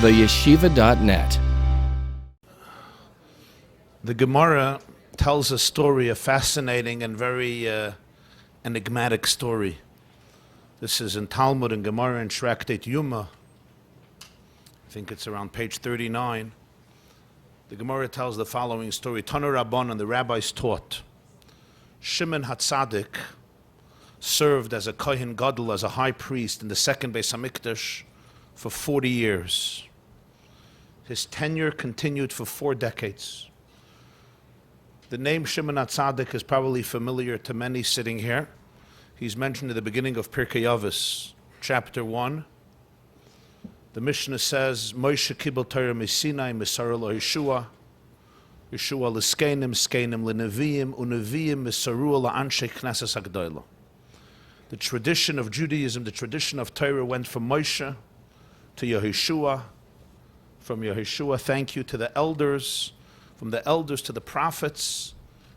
theyeshiva.net. The Gemara tells a story, a fascinating and very enigmatic story. This is in Talmud and Gemara in Shraktet Yuma. I think it's around page 39. The Gemara tells the following story. Tanu Rabban, and the rabbis taught. Shimon Hatzadik served as a Kohen Gadol, as a high priest in the second Beis HaMikdash for 40 years. His tenure continued for 4 decades. The name Shimon Hatzadik is probably familiar to many sitting here. He's mentioned at the beginning of Pirkei Avos, chapter 1. The Mishnah says, Moshe kibel Torah misinai misara lo Yeshua, Yeshua l'skenim, skenim l'neviim, uneviim misaru la'anshei knesses hagdola. The tradition of Judaism, the tradition of Torah went from Moshe to Yehoshua, from Yehoshua, thank you, to the elders, from the elders to the prophets,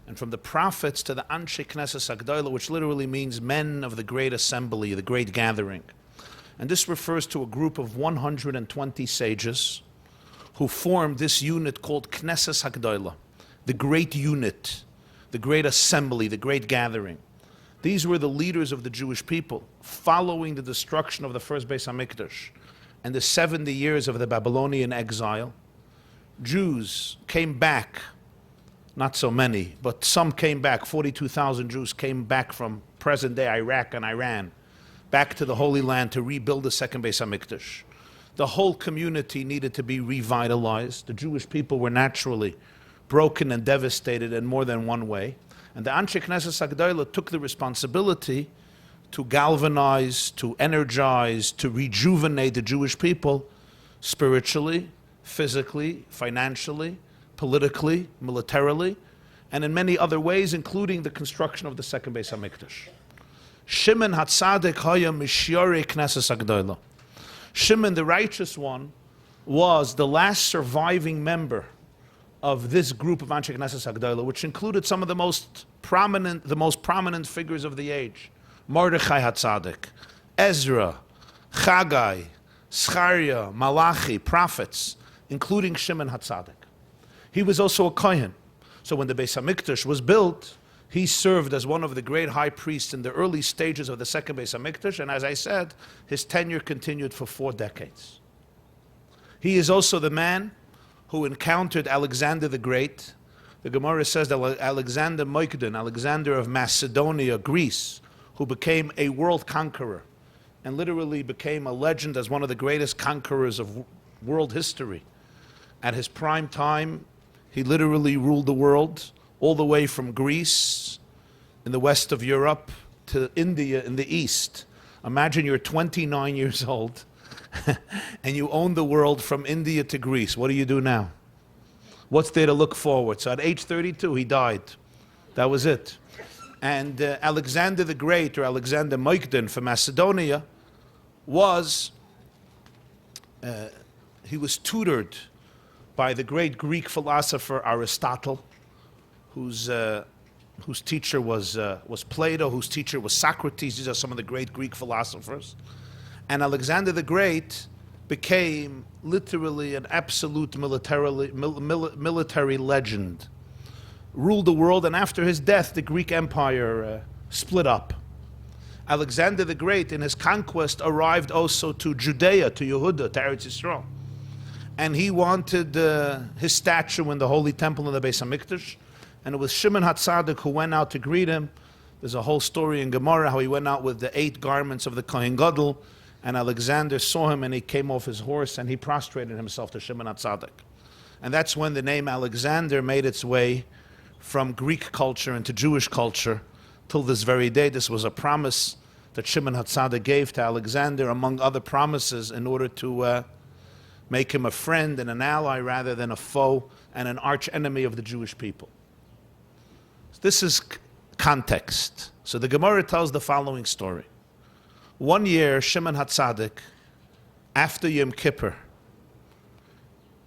and from the prophets to the Anshe Knesses Hagdola, which literally means men of the great assembly, the great gathering. And this refers to a group of 120 sages who formed this unit called Knesses Hagdola, the great unit, the great assembly, the great gathering. These were the leaders of the Jewish people following the destruction of the first Beis HaMikdash and the 70 years of the Babylonian exile. Jews came back, not so many, but some came back. 42,000 Jews came back from present-day Iraq and Iran, back to the Holy Land to rebuild the second Beis HaMikdash. The whole community needed to be revitalized. The Jewish people were naturally broken and devastated in more than one way. And the Anshe Knesses Hagdola took the responsibility to galvanize, to energize, to rejuvenate the Jewish people spiritually, physically, financially, politically, militarily, and in many other ways, including the construction of the second Beis HaMikdash. Shimon Hatzadik haya mishyarei Knesses Hagdola. Shimon, the righteous one, was the last surviving member of this group of Anshe Knesses Hagdola, which included some of the most prominent figures of the age. Mordecai Hatzadik, Ezra, Chagai, Zechariah, Malachi, prophets, including Shimon Hatzadik. He was also a Kohen. So when the Beis HaMikdash was built, he served as one of the great high priests in the early stages of the second Beis HaMikdash, and as I said, his tenure continued for 4 decades. He is also the man who encountered Alexander the Great. The Gemara says that Alexander Moikden, Alexander of Macedonia, Greece, who became a world conqueror and literally became a legend as one of the greatest conquerors of world history. At his prime time, he literally ruled the world all the way from Greece in the west of Europe to India in the east. Imagine you're 29 years old and you own the world from India to Greece. What do you do now? What's there to look forward? So at age 32, he died. That was it. And Alexander the Great, or Alexander Moikden from Macedonia, he was tutored by the great Greek philosopher Aristotle, whose teacher was Plato, whose teacher was Socrates. These are some of the great Greek philosophers. And Alexander the Great became literally an absolute military legend. Ruled the world, and after his death, the Greek Empire split up. Alexander the Great, in his conquest, arrived also to Judea, to Yehuda, to Eretz Yisrael. And he wanted his statue in the Holy Temple in the Beis HaMikdash. And it was Shimon Hatzadik who went out to greet him. There's a whole story in Gemara how he went out with the 8 garments of the Kohen Gadol, and Alexander saw him and he came off his horse and he prostrated himself to Shimon Hatzadik. And that's when the name Alexander made its way from Greek culture into Jewish culture till this very day. This was a promise that Shimon Hatzadik gave to Alexander, among other promises, in order to make him a friend and an ally rather than a foe and an arch enemy of the Jewish people. This is context. So the Gemara tells the following story. One year, Shimon Hatzadik, after Yom Kippur,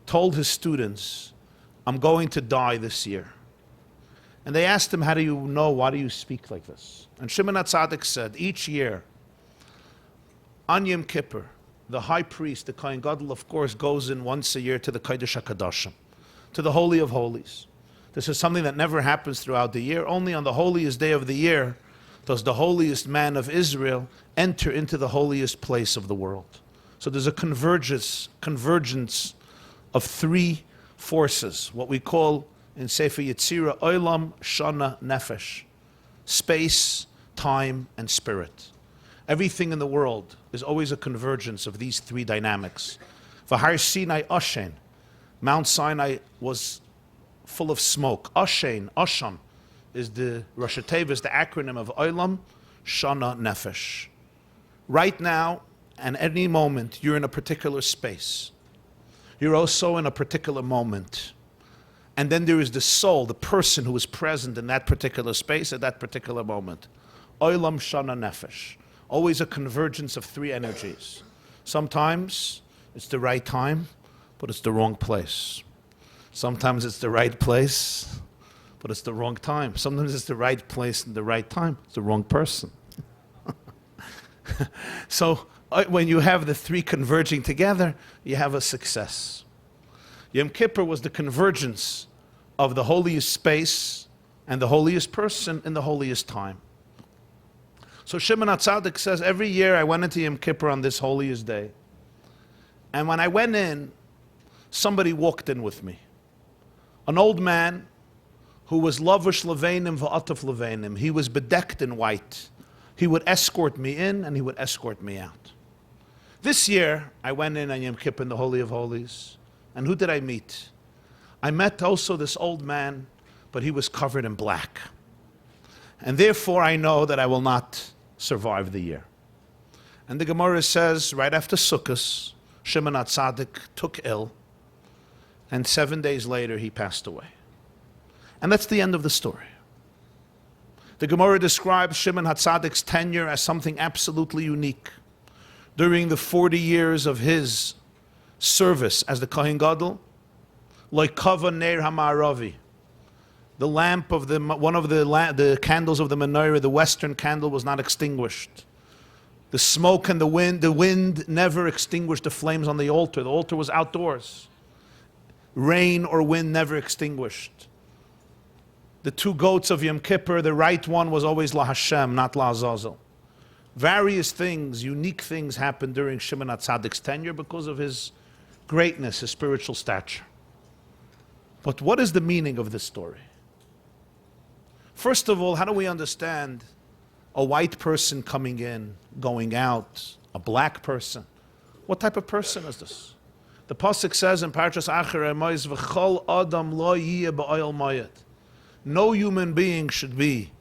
told his students, I'm going to die this year. And they asked him, how do you know? Why do you speak like this? And Shimon Hatzadik said, each year, on Yom Kippur, the high priest, the Kohen Gadol, of course, goes in once a year to the Kodesh HaKadoshim, to the Holy of Holies. This is something that never happens throughout the year. Only on the holiest day of the year does the holiest man of Israel enter into the holiest place of the world. So there's a convergence of three forces, what we call in Sefer Yetzirah, Olam, Shana, Nefesh, space, time, and spirit. Everything in the world is always a convergence of these three dynamics. V'har Sinai Ashen, Mount Sinai was full of smoke. Ashen, Asham, is the Rosh Hashanah, the acronym of Olam, Shana, Nefesh. Right now, and any moment, you're in a particular space. You're also in a particular moment. And then there is the soul, the person who is present in that particular space at that particular moment. Olam, Shana, Nefesh. Always a convergence of three energies. Sometimes it's the right time, but it's the wrong place. Sometimes it's the right place, but it's the wrong time. Sometimes it's the right place and the right time. It's the wrong person. So when you have the three converging together, you have a success. Yom Kippur was the convergence of the holiest space and the holiest person in the holiest time. So Shimon Hatzadik says, every year I went into Yom Kippur on this holiest day. And when I went in, somebody walked in with me. An old man who was lavish levanim va'ataf levanim. He was bedecked in white. He would escort me in and he would escort me out. This year, I went in on Yom Kippur in the Holy of Holies. And who did I meet? I met also this old man, but he was covered in black. And therefore I know that I will not survive the year. And the Gemara says, right after Sukkot, Shimon Hatzadik took ill, and 7 days later he passed away. And that's the end of the story. The Gemara describes Shimon Hatzadik's tenure as something absolutely unique. During the 40 years of his service as the Kohen Gadol, like Kava Ner HaMa'aravi, the lamp of one of the candles of the menorah, the western candle, was not extinguished. The smoke and the wind never extinguished the flames on the altar. The altar was outdoors. Rain or wind never extinguished. The two goats of Yom Kippur, the right one was always La Hashem, not La Azazel. Various things, unique things happened during Shimon Hatzadik's tenure because of his greatness, his spiritual stature. But what is the meaning of this story? First of all, how do we understand a white person coming in, going out, a black person? What type of person is this? The Pasuk says in Parshas Korach, V'chol Adam lo yiyeh ba'oil mayat. No human being should be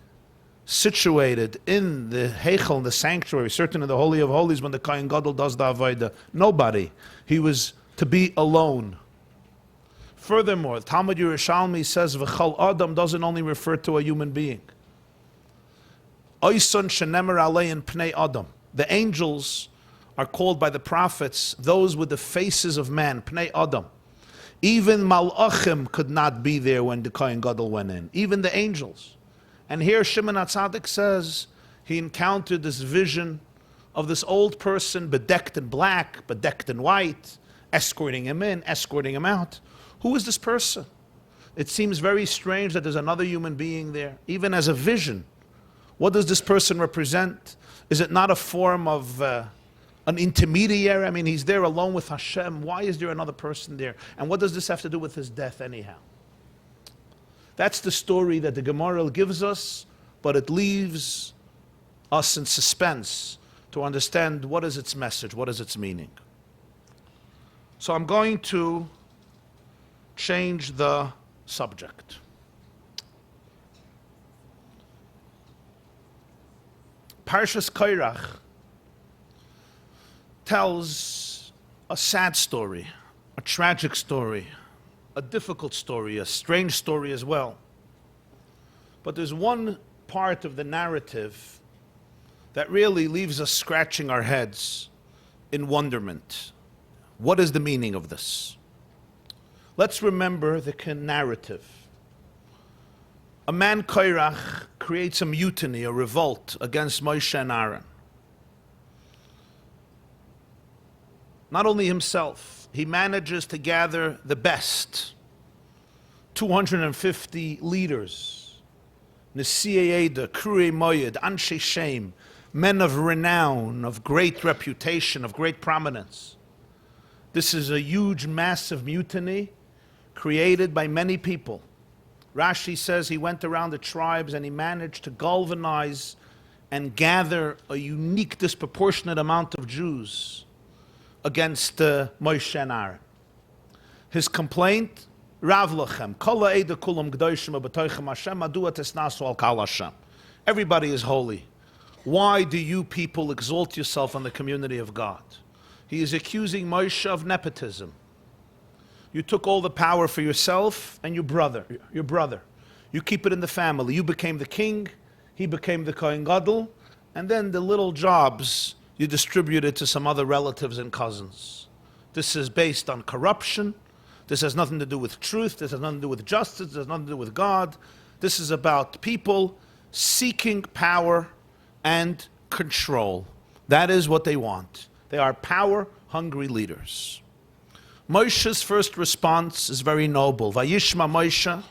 situated in the Heichel, in the sanctuary, certainly in the Holy of Holies when the Kohen Gadol does the Avodah. Nobody. He was to be alone. Furthermore, Talmud Yerushalmi says V'chal Adam doesn't only refer to a human being. Oyson shenemer alein pnei Adam. The angels are called by the prophets those with the faces of man, pnei Adam. Even malachim could not be there when the Kohen Gadol went in. Even the angels. And here Shimon Hatzadik says he encountered this vision of this old person bedecked in black, bedecked in white, escorting him in, escorting him out. Who is this person? It seems very strange that there's another human being there, even as a vision. What does this person represent? Is it not a form of an intermediary? I mean, he's there alone with Hashem. Why is there another person there? And what does this have to do with his death anyhow? That's the story that the Gemara gives us, but it leaves us in suspense to understand what is its message, what is its meaning. So I'm going to change the subject. Parshas Korach tells a sad story, a tragic story, a difficult story, a strange story as well. But there's one part of the narrative that really leaves us scratching our heads in wonderment. What is the meaning of this? Let's remember the narrative. A man, Korach, creates a mutiny, a revolt against Moshe and Aaron. not only himself, he manages to gather the best, 250 leaders, Nesiei Eda, Kurei Moyed, Anshe Shem, men of renown, of great reputation, of great prominence. This is a huge, massive mutiny created by many people. Rashi says he went around the tribes and he managed to galvanize and gather a unique, disproportionate amount of Jews against Moshe and Aaron. His complaint, Rav Lachem, Kol Eda Kulam Gdoshim B'Toichem Hashem, Madua Tesnasu Al Kal Hashem. Everybody is holy. Why do you people exalt yourself on the community of God? He is accusing Moshe of nepotism. You took all the power for yourself and your brother. You keep it in the family. You became the king, he became the Kohen Gadol, and then the little jobs you distributed to some other relatives and cousins. This is based on corruption. This has nothing to do with truth. This has nothing to do with justice. This has nothing to do with God. This is about people seeking power and control. That is what they want. They are power-hungry leaders. Moshe's first response is very noble. Vayishma Moshe,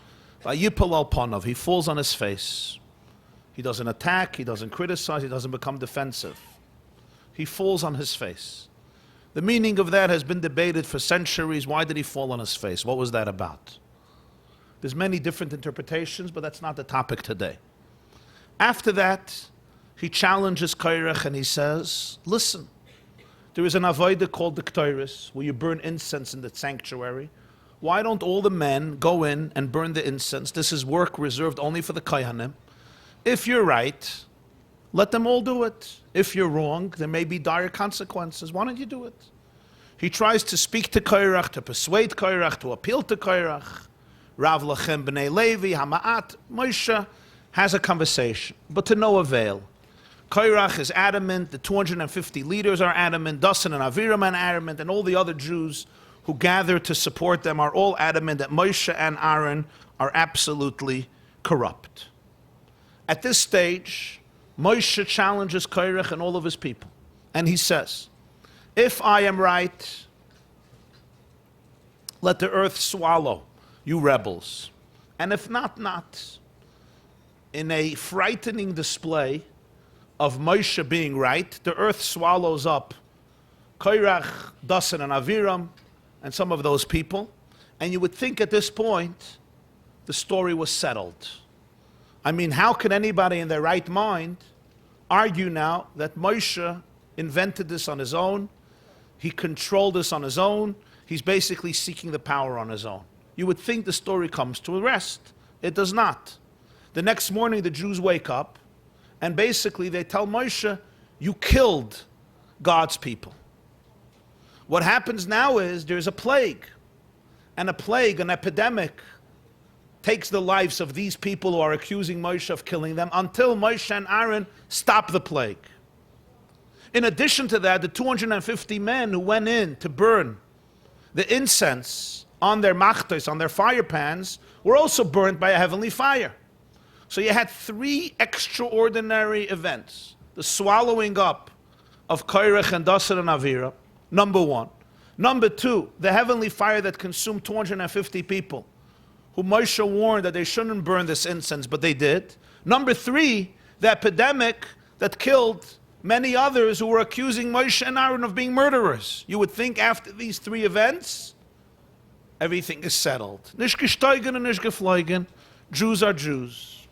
vayipol al panav. He falls on his face. He doesn't attack, he doesn't criticize, he doesn't become defensive. He falls on his face. The meaning of that has been debated for centuries. Why did he fall on his face? What was that about? There's many different interpretations, but that's not the topic today. After that, he challenges Korach and he says, listen, there is an avodah called the Ktoiris, where you burn incense in the sanctuary. Why don't all the men go in and burn the incense? This is work reserved only for the Kohanim. If you're right, let them all do it. If you're wrong, there may be dire consequences. Why don't you do it? He tries to speak to Korach, to persuade Korach, to appeal to Korach. Rav Lachem b'nei Levi, Hama'at, Moshe has a conversation, but to no avail. Korach is adamant, the 250 leaders are adamant, Dasan and Aviram are adamant, and all the other Jews who gather to support them are all adamant that Moshe and Aaron are absolutely corrupt. At this stage, Moshe challenges Korach and all of his people, and he says, if I am right, let the earth swallow you rebels, and if not, not. In a frightening display of Moshe being right, the earth swallows up Korach, Dasan, and Aviram, and some of those people. And you would think at this point, the story was settled. I mean, how can anybody in their right mind argue now that Moshe invented this on his own, he controlled this on his own, he's basically seeking the power on his own? You would think the story comes to a rest. It does not. The next morning, the Jews wake up, and basically they tell Moshe, you killed God's people. What happens now is there's a plague, and a plague, an epidemic, takes the lives of these people who are accusing Moshe of killing them until Moshe and Aaron stop the plague. In addition to that, the 250 men who went in to burn the incense on their machtos, on their fire pans, were also burnt by a heavenly fire. So you had three extraordinary events. The swallowing up of Korach and Dasan and Aviram, number one. Number two, the heavenly fire that consumed 250 people, who Moshe warned that they shouldn't burn this incense, but they did. Number three, the epidemic that killed many others who were accusing Moshe and Aaron of being murderers. You would think after these three events, everything is settled. Nicht gesteigen und nicht geflogen. Jews are Jews.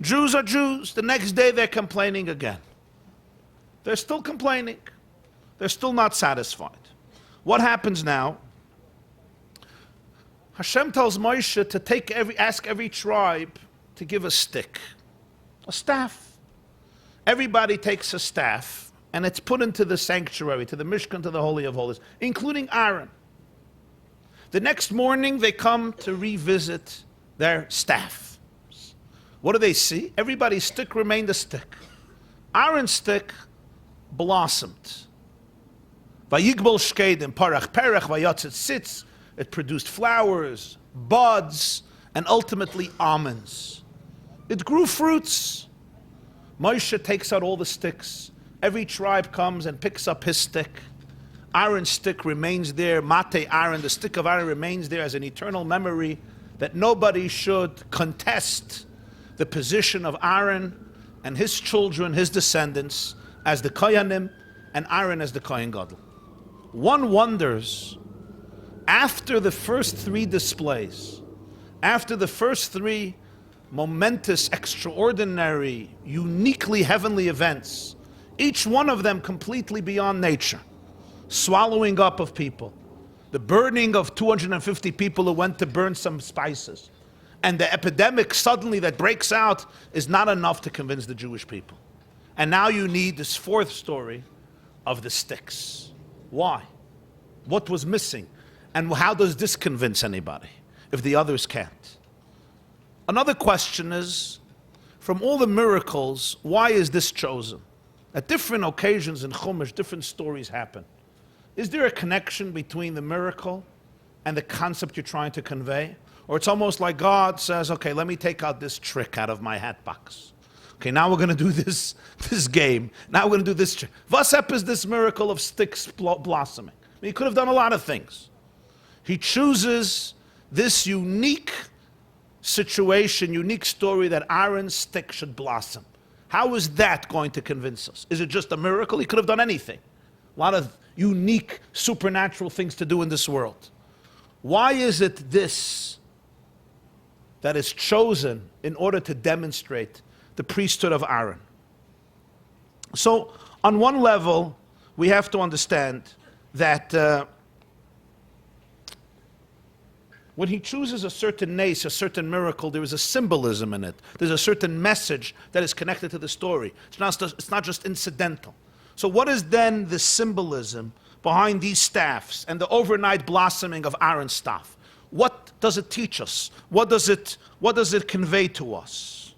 Jews are Jews. The next day they're complaining again. They're still complaining. They're still not satisfied. What happens now? Hashem tells Moshe to ask every tribe to give a stick, a staff. Everybody takes a staff, and it's put into the sanctuary, to the Mishkan, to the Holy of Holies, including Aaron. The next morning, they come to revisit their staff. What do they see? Everybody's stick remained a stick. Aaron's stick blossomed. Vayigbol shkedim parach perach vayatzit sitz. It produced flowers, buds, and ultimately almonds. It grew fruits. Moshe takes out all the sticks. Every tribe comes and picks up his stick. Aaron's stick remains there. Mate Aaron, the stick of Aaron, remains there as an eternal memory that nobody should contest the position of Aaron and his children, his descendants, as the Kohanim, and Aaron as the Kohen Gadol. One wonders, after the first three displays, after the first three momentous, extraordinary, uniquely heavenly events, each one of them completely beyond nature, swallowing up of people, the burning of 250 people who went to burn some spices, and the epidemic suddenly that breaks out is not enough to convince the Jewish people. And now you need this fourth story of the sticks. Why? What was missing? And how does this convince anybody if the others can't? Another question is, from all the miracles, why is this chosen? At different occasions in Chumash, different stories happen. Is there a connection between the miracle and the concept you're trying to convey? Or it's almost like God says, okay, let me take out this trick out of my hat box. Okay, now we're going to do this game. Now we're going to do this trick. Vasep is this miracle of sticks blossoming. I mean, he could have done a lot of things. He chooses this unique situation, unique story that Aaron's stick should blossom. How is that going to convince us? Is it just a miracle? He could have done anything. A lot of unique, supernatural things to do in this world. Why is it this that is chosen in order to demonstrate the priesthood of Aaron? So, on one level, we have to understand that when he chooses a certain nace, a certain miracle, there is a symbolism in it. There's a certain message that is connected to the story. It's not just incidental. So what is then the symbolism behind these staffs and the overnight blossoming of Aaron's staff? What does it teach us? What does it convey to us?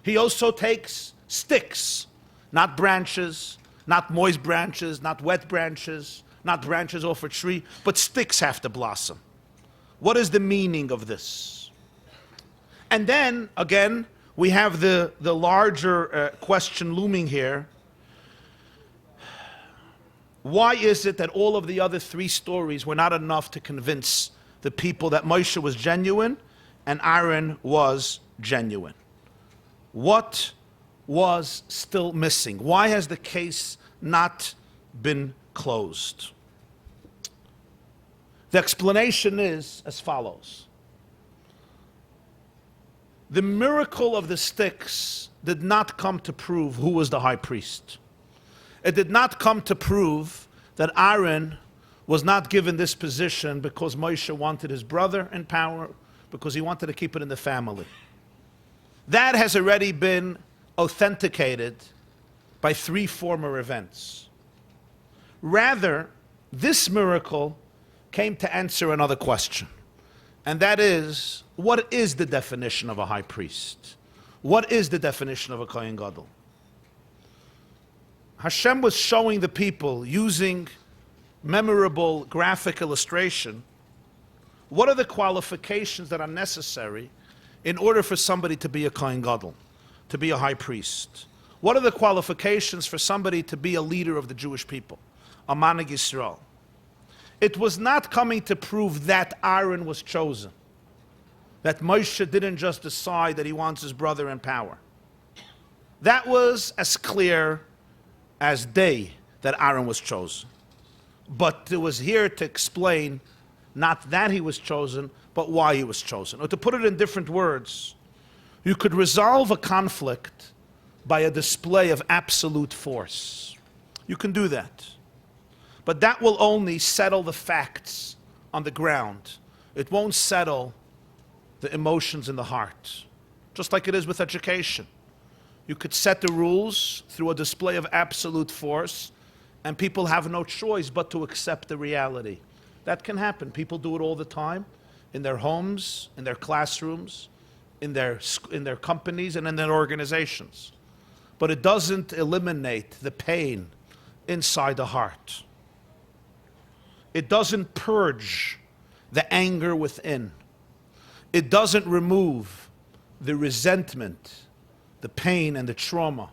He also takes sticks, not branches, not moist branches, not wet branches, not branches off a tree, but sticks have to blossom. What is the meaning of this? And then, again, we have the larger question looming here. Why is it that all of the other three stories were not enough to convince the people that Moshe was genuine and Aaron was genuine? What was still missing? Why has the case not been closed? The explanation is as follows. The miracle of the sticks did not come to prove who was the high priest. It did not come to prove that Aaron was not given this position because Moshe wanted his brother in power, because he wanted to keep it in the family. That has already been authenticated by three former events. Rather, this miracle came to answer another question, and that is, what is the definition of a high priest? What is the definition of a Kohen Gadol? Hashem was showing the people, using memorable graphic illustration, what are the qualifications that are necessary in order for somebody to be a Kohen Gadol, to be a high priest? What are the qualifications for somebody to be a leader of the Jewish people, a Maneg Yisrael? It was not coming to prove that Aaron was chosen, that Moshe didn't just decide that he wants his brother in power. That was as clear as day that Aaron was chosen. But it was here to explain not that he was chosen, but why he was chosen. Or to put it in different words, you could resolve a conflict by a display of absolute force. You can do that. But that will only settle the facts on the ground. It won't settle the emotions in the heart. Just like it is with education. You could set the rules through a display of absolute force, and people have no choice but to accept the reality. That can happen. People do it all the time, in their homes, in their classrooms, in their companies, and in their organizations. But it doesn't eliminate the pain inside the heart. It doesn't purge the anger within. It doesn't remove the resentment, the pain, and the trauma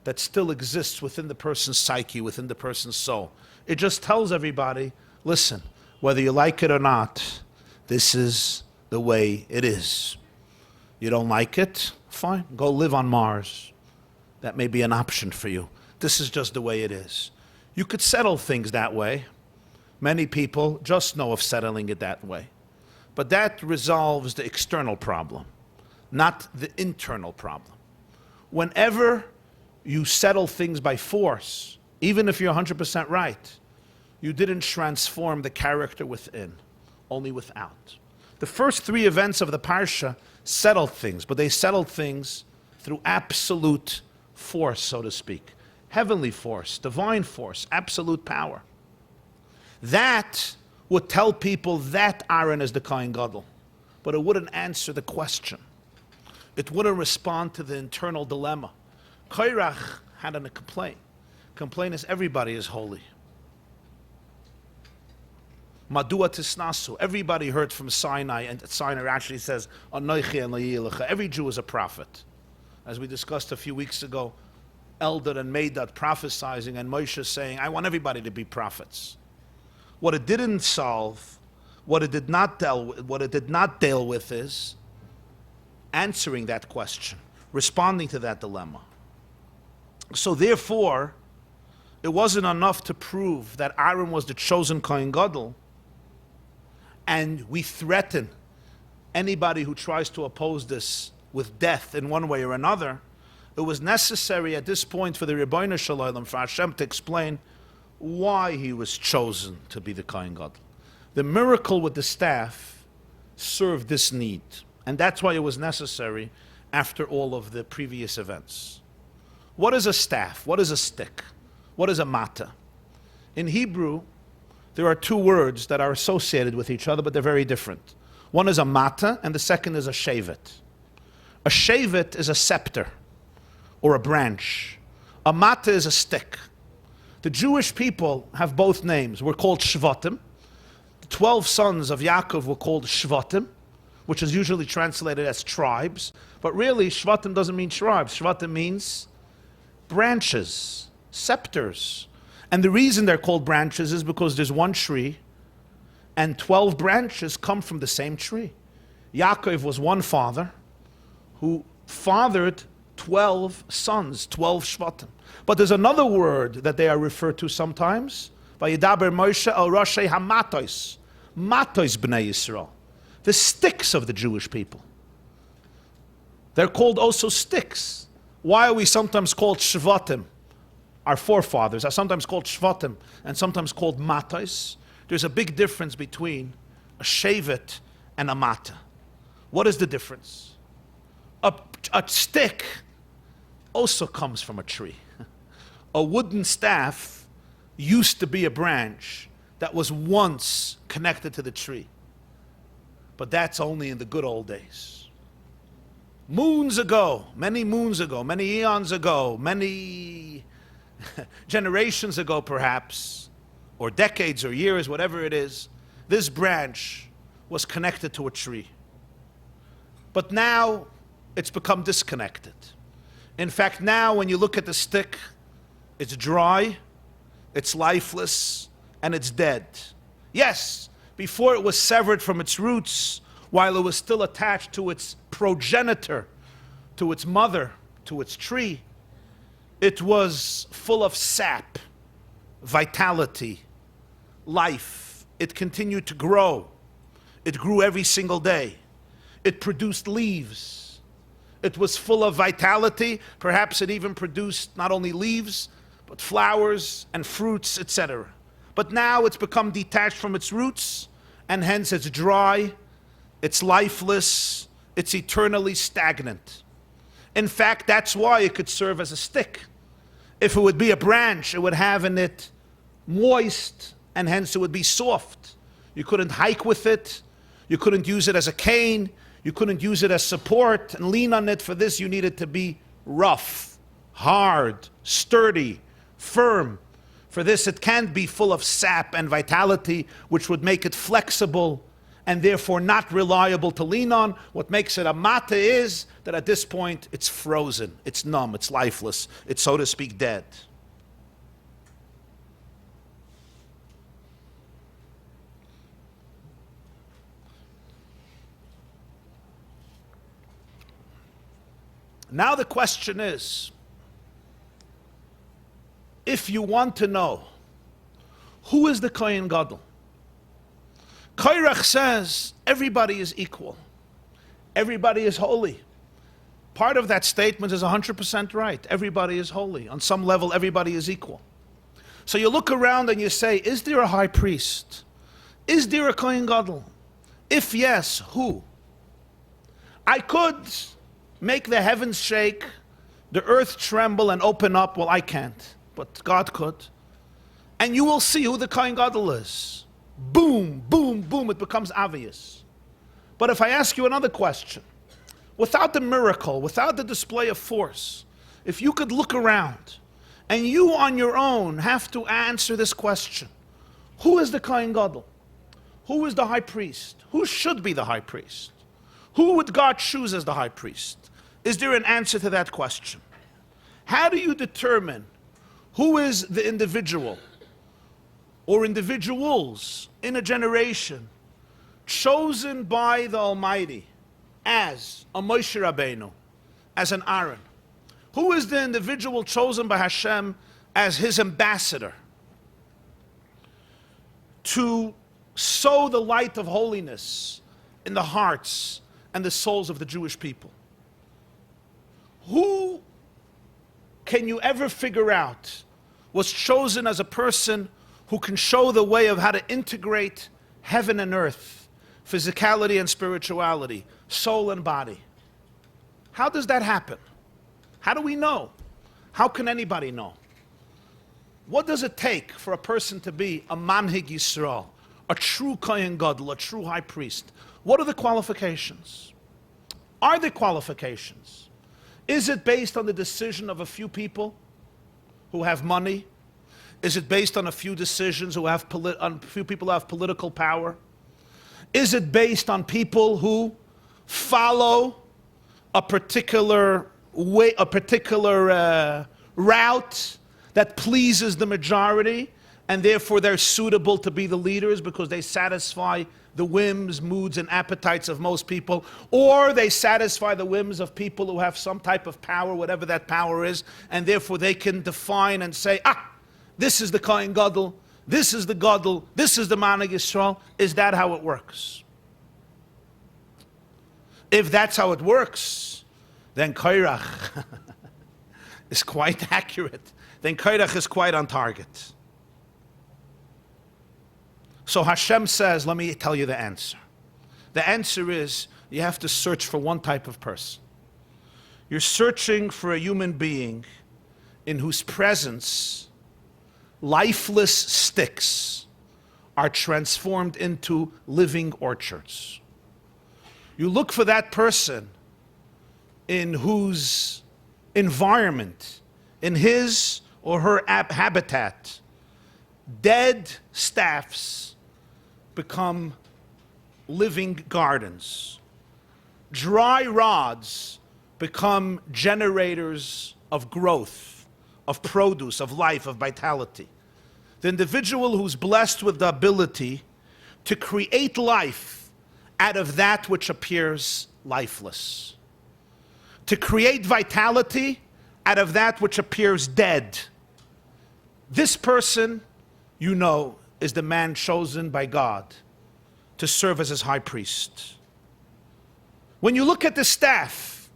that still exists within the person's psyche, within the person's soul. It just tells everybody, listen, whether you like it or not, this is the way it is. You don't like it? Fine, go live on Mars. That may be an option for you. This is just the way it is. You could settle things that way. Many people just know of settling it that way. But that resolves the external problem, not the internal problem. Whenever you settle things by force, even if you're 100% right, you didn't transform the character within, only without. The first three events of the Parsha settled things, but they settled things through absolute force, so to speak. Heavenly force, divine force, absolute power. That would tell people that Aaron is the Kohen Gadol, but it wouldn't answer the question. It wouldn't respond to the internal dilemma. Korach had a complaint. Complaint is everybody is holy. Madua tisnasu. Everybody heard from Sinai, and Sinai actually says, Anoichi en layilecha. Every Jew is a prophet. As we discussed a few weeks ago, Eldad and Medad prophesizing, and Moshe saying, I want everybody to be prophets. What it didn't solve, what it did not deal with is answering that question, responding to that dilemma. So therefore, it wasn't enough to prove that Aaron was the chosen Kohen Gadol, and we threaten anybody who tries to oppose this with death in one way or another. It was necessary at this point for the Rebbeinu Shalom, for Hashem to explain why he was chosen to be the Kohen Gadol. The miracle with the staff served this need, and that's why it was necessary after all of the previous events. What is a staff? What is a stick? What is a mata? In Hebrew, there are two words that are associated with each other, but they're very different. One is a mata, and the second is a shevet. A shevet is a scepter, or a branch. A mata is a stick. The Jewish people have both names. We're called Shvatim. The 12 sons of Yaakov were called Shvatim, which is usually translated as tribes. But really, Shvatim doesn't mean tribes. Shvatim means branches, scepters. And the reason they're called branches is because there's one tree, and 12 branches come from the same tree. Yaakov was one father who fathered 12 sons, 12 Shvatim. But there's another word that they are referred to sometimes. Vayidaber Moshe el Roshei HaMatos. Matos Bnei Yisrael. The sticks of the Jewish people. They're called also sticks. Why are we sometimes called Shvatim? Our forefathers are sometimes called Shvatim and sometimes called Matos. There's a big difference between a shevet and a mata. What is the difference? A stick also comes from a tree. A wooden staff used to be a branch that was once connected to the tree. But that's only in the good old days. Moons ago, many eons ago, many generations ago perhaps, or decades or years, whatever it is, this branch was connected to a tree. But now it's become disconnected. In fact, now when you look at the stick, it's dry, it's lifeless, and it's dead. Yes, before it was severed from its roots, while it was still attached to its progenitor, to its mother, to its tree, it was full of sap, vitality, life. It continued to grow. It grew every single day. It produced leaves. It was full of vitality. Perhaps it even produced not only leaves, but flowers and fruits, etc. But now it's become detached from its roots, and hence it's dry, it's lifeless, it's eternally stagnant. In fact, that's why it could serve as a stick. If it would be a branch, it would have in it moist, and hence it would be soft. You couldn't hike with it. You couldn't use it as a cane. You couldn't use it as support and lean on it. For this, you needed to be rough, hard, sturdy, firm. For this, it can't be full of sap and vitality, which would make it flexible and therefore not reliable to lean on. What makes it a mata is that at this point, it's frozen, it's numb, it's lifeless, it's, so to speak, dead. Now the question is, if you want to know who is the Kohen Gadol, Korach says everybody is equal. Everybody is holy. Part of that statement is 100% right. Everybody is holy. On some level, everybody is equal. So you look around and you say, is there a high priest? Is there a Kohen Gadol? If yes, who? I could make the heavens shake, the earth tremble and open up. Well, I can't, but God could. And you will see who the Kohen Gadol is. Boom, boom, boom, it becomes obvious. But if I ask you another question, without the miracle, without the display of force, if you could look around and you on your own have to answer this question, who is the Kohen Gadol? Who is the high priest? Who should be the high priest? Who would God choose as the high priest? Is there an answer to that question? How do you determine who is the individual or individuals in a generation chosen by the Almighty as a Moshe Rabbeinu, as an Aaron? Who is the individual chosen by Hashem as his ambassador to sow the light of holiness in the hearts and the souls of the Jewish people? Who can you ever figure out was chosen as a person who can show the way of how to integrate heaven and earth, physicality and spirituality, soul and body? How does that happen? How do we know? How can anybody know? What does it take for a person to be a Manhig Yisrael, a true Kohen Gadol, a true high priest? What are the qualifications? Are there qualifications? Is it based on the decision of a few people who have money? Is it based on a few decisions who have on a few people who have political power? Is it based on people who follow a particular way, a particular route that pleases the majority, and therefore they're suitable to be the leaders because they satisfy the whims, moods, and appetites of most people, or they satisfy the whims of people who have some type of power, whatever that power is, and therefore they can define and say, this is the Kohen Gadol, this is the Gadol, this is the Manhig Yisrael. Is that how it works? If that's how it works, then Korach is quite accurate. Then Korach is quite on target. So Hashem says, let me tell you the answer. The answer is, you have to search for one type of person. You're searching for a human being in whose presence lifeless sticks are transformed into living orchards. You look for that person in whose environment, in his or her habitat, dead staffs become living gardens. Dry rods become generators of growth, of produce, of life, of vitality. The individual who's blessed with the ability to create life out of that which appears lifeless. To create vitality out of that which appears dead. This person, you know, is the man chosen by God to serve as his high priest. When you look at the staff,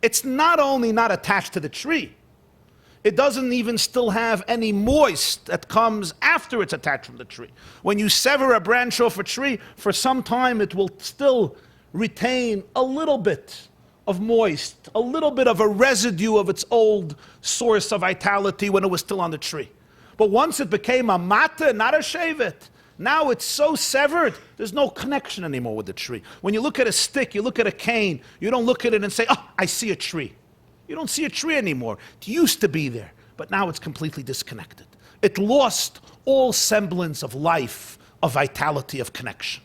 it's not only not attached to the tree, it doesn't even still have any moist that comes after it's attached from the tree. When you sever a branch off a tree, for some time it will still retain a little bit of moist, a little bit of a residue of its old source of vitality when it was still on the tree. But once it became a mata, not a shevet, now it's so severed, there's no connection anymore with the tree. When you look at a stick, you look at a cane, you don't look at it and say, I see a tree. You don't see a tree anymore. It used to be there, but now it's completely disconnected. It lost all semblance of life, of vitality, of connection.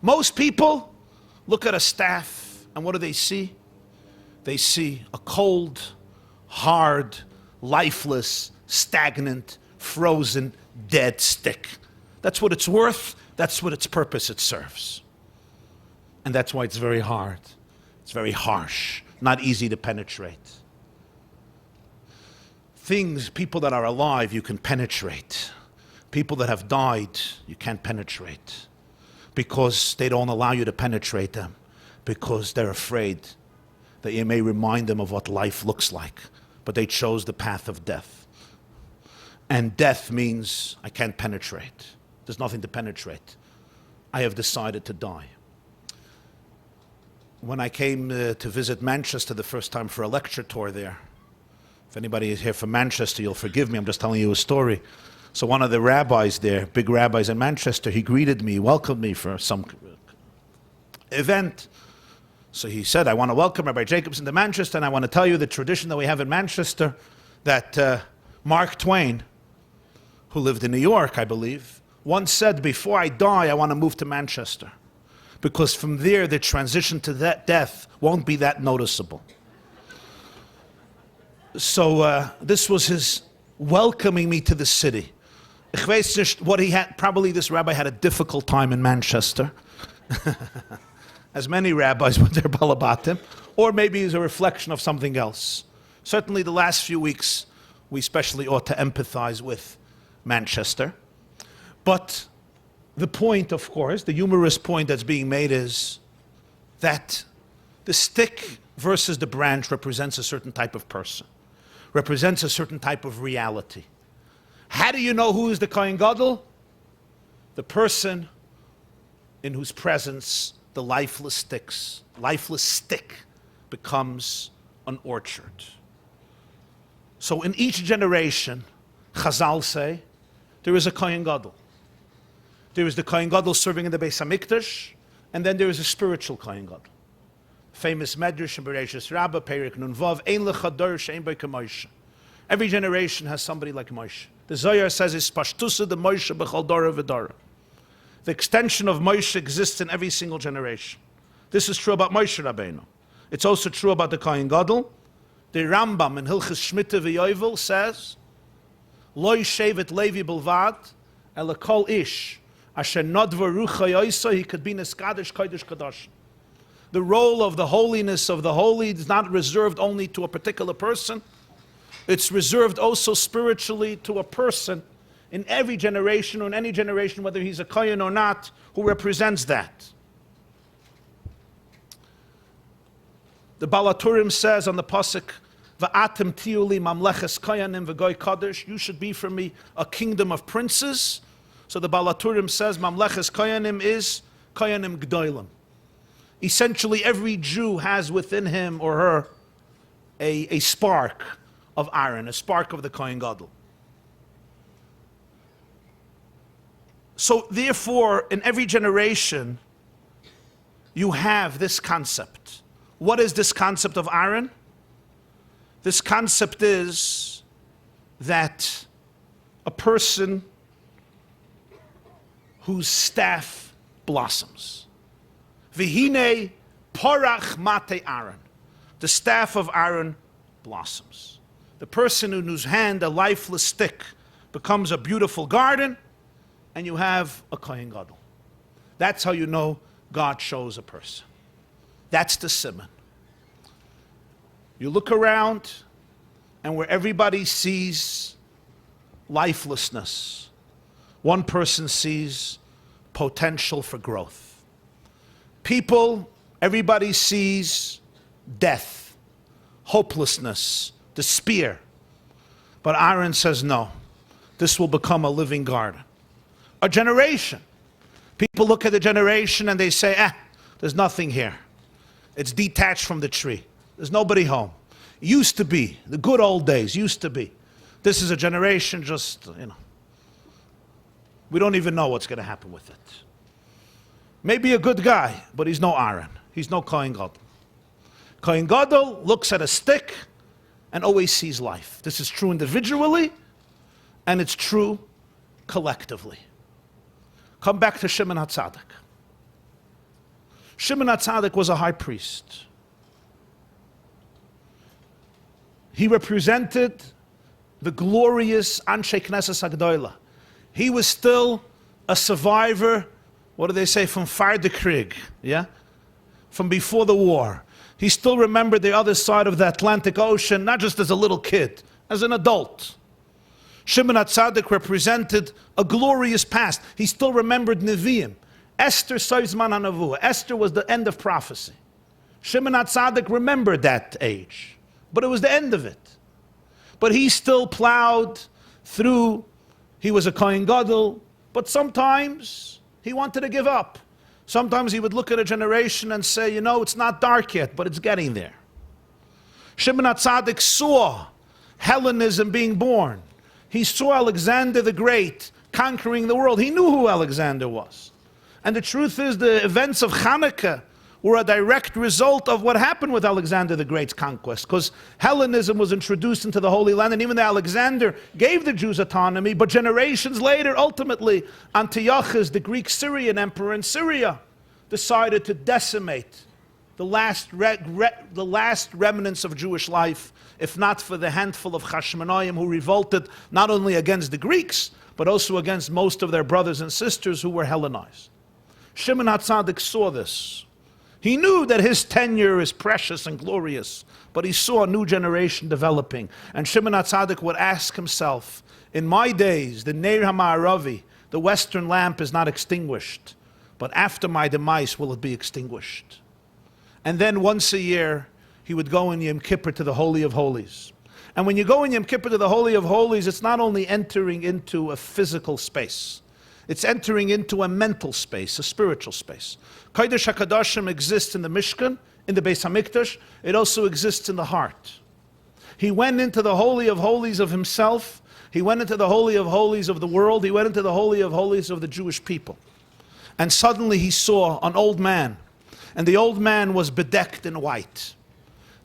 Most people look at a staff, and what do they see? They see a cold, hard, lifeless, stagnant, frozen, dead stick. That's what it's worth. That's what its purpose it serves. And that's why it's very hard. It's very harsh. not easy to penetrate. People that are alive, you can penetrate. People that have died, you can't penetrate. Because they don't allow you to penetrate them. Because they're afraid that you may remind them of what life looks like. But they chose the path of death. And death means I can't penetrate. There's nothing to penetrate. I have decided to die. When I came to visit Manchester the first time for a lecture tour there, if anybody is here from Manchester, you'll forgive me, I'm just telling you a story. So one of the rabbis there, big rabbis in Manchester, he greeted me, welcomed me for some event. So he said, I want to welcome Rabbi Jacobson to Manchester, and I want to tell you the tradition that we have in Manchester, that Mark Twain, who lived in New York, I believe, once said, before I die, I want to move to Manchester. Because from there, the transition to that death won't be that noticeable. So this was his welcoming me to the city. Ich weiß nicht what he had. Probably this rabbi had a difficult time in Manchester, as many rabbis with their balabatim, or maybe it's a reflection of something else. Certainly the last few weeks, we especially ought to empathize with Manchester. But the point, of course, the humorous point that's being made is that the stick versus the branch represents a certain type of person, represents a certain type of reality. How do you know who is the Kohen Gadol? The person in whose presence the lifeless stick becomes an orchard. So in each generation, Chazal say, there is a Kohen Gadol. There is the Kohen Gadol serving in the Beis HaMikdash, and then there is a spiritual Kohen Gadol. Famous Medrash in Bereshis Rabbah, Perek Nun Vav, Ein lecha dor she'ein bo k'Moshe. Every generation has somebody like Moshe. The Zohar says it's Pashtusa de Moshe b'chol dora v'dora. The extension of Moshe exists in every single generation. This is true about Moshe Rabbeinu. It's also true about the Kohen Gadol. The Rambam in Hilchos Shmita v'Yovel says, Lo yishevet Levi bilvad, ela kol ish, asher nodva rucha yoisa, he could be neskadish kodesh kadosh. The role of the holiness of the holy is not reserved only to a particular person. It's reserved also spiritually to a person in every generation or in any generation, whether he's a kohen or not, who represents that. The Balaturim says on the pasuk, "Va'atem tiuli mamleches koyanim v'goy kadosh." You should be for me a kingdom of princes. So the Balaturim says, "Mamleches koyanim is koyanim gdoilim." Essentially, every Jew has within him or her a spark of Aaron, a spark of the Kohen Gadol. So therefore, in every generation, you have this concept. What is this concept of Aaron? This concept is that a person whose staff blossoms. V'hinei porach mate Aaron. The staff of Aaron blossoms. The person in whose hand a lifeless stick becomes a beautiful garden, and you have a Kohen Gadol. That's how you know God chose a person. That's the Sivan. You look around, and where everybody sees lifelessness, one person sees potential for growth. People, everybody sees death, hopelessness, despair. But Aaron says, no, this will become a living garden. A generation. People look at the generation and they say, there's nothing here. It's detached from the tree. There's nobody home. Used to be, the good old days, used to be. This is a generation just, we don't even know what's going to happen with it. Maybe a good guy, but he's no Aaron. He's no Kohen Gadol. Kohen Gadol looks at a stick and always sees life. This is true individually, and it's true collectively. Come back to Shimon Hatzadik. Shimon Hatzadik was a high priest. He represented the glorious Anshe Knesset HaGedolah. He was still a survivor, what do they say, from Far de Krieg, yeah? From before the war. He still remembered the other side of the Atlantic Ocean, not just as a little kid, as an adult. Shimon Hatzadik represented a glorious past. He still remembered Nevi'im. Esther Soizman HaNavuah. Esther was the end of prophecy. Shimon Hatzadik remembered that age, but it was the end of it. But he still plowed through. He was a Kohen Gadol, but sometimes he wanted to give up. Sometimes he would look at a generation and say, it's not dark yet, but it's getting there. Shimon Hatzadik saw Hellenism being born. He saw Alexander the Great conquering the world. He knew who Alexander was. And the truth is, the events of Hanukkah were a direct result of what happened with Alexander the Great's conquest, because Hellenism was introduced into the Holy Land, and even though Alexander gave the Jews autonomy, but generations later, ultimately, Antiochus, the Greek Syrian emperor in Syria, decided to decimate the last remnants of Jewish life, if not for the handful of Hashmonaim who revolted not only against the Greeks, but also against most of their brothers and sisters who were Hellenized. Shimon Hatzadik saw this. He knew that his tenure is precious and glorious, but he saw a new generation developing. And Shimon Hatzadik would ask himself, in my days, the Neir HaMa'aravi, the western lamp, is not extinguished, but after my demise will it be extinguished? And then once a year, he would go in Yom Kippur to the Holy of Holies. And when you go in Yom Kippur to the Holy of Holies, it's not only entering into a physical space, it's entering into a mental space, a spiritual space. Kodesh HaKadoshim exists in the Mishkan, in the Beis HaMikdash. It also exists in the heart. He went into the Holy of Holies of himself. He went into the Holy of Holies of the world. He went into the Holy of Holies of the Jewish people. And suddenly he saw an old man. And the old man was bedecked in white.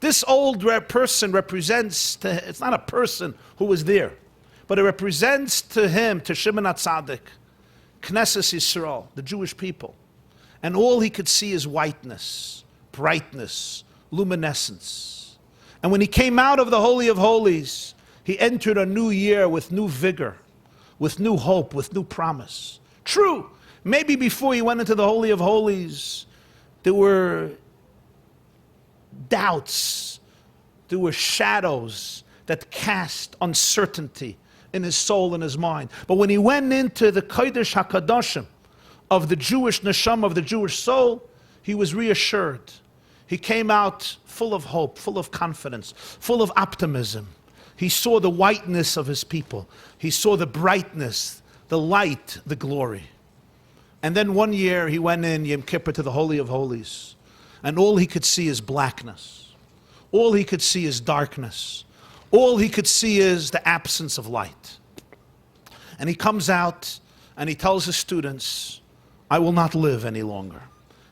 This old person represents, it's not a person who was there, but it represents to him, to Shimon Hatzadik, Knesset Yisrael, the Jewish people. And all he could see is whiteness, brightness, luminescence. And when he came out of the Holy of Holies, he entered a new year with new vigor, with new hope, with new promise. True, maybe before he went into the Holy of Holies, there were doubts, there were shadows that cast uncertainty in his soul and his mind. But when he went into the Kodesh HaKadoshim of the Jewish neshama, of the Jewish soul, he was reassured. He came out full of hope, full of confidence, full of optimism. He saw the whiteness of his people. He saw the brightness, the light, the glory. And then one year he went in Yom Kippur to the Holy of Holies, and all he could see is blackness. All he could see is darkness. All he could see is the absence of light. And he comes out and he tells his students, I will not live any longer.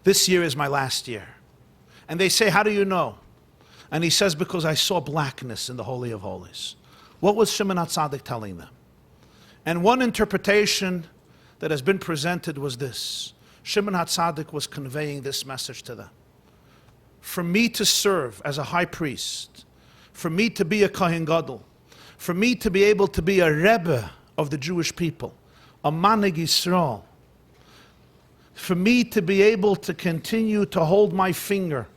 This year is my last year. And they say, how do you know? And he says, because I saw blackness in the Holy of Holies. What was Shimon Hatzadik telling them? And one interpretation that has been presented was this. Shimon Hatzadik was conveying this message to them. For me to serve as a high priest, for me to be a Kohen Gadol, for me to be able to be a Rebbe of the Jewish people, a Manig Yisrael, for me to be able to continue to hold my finger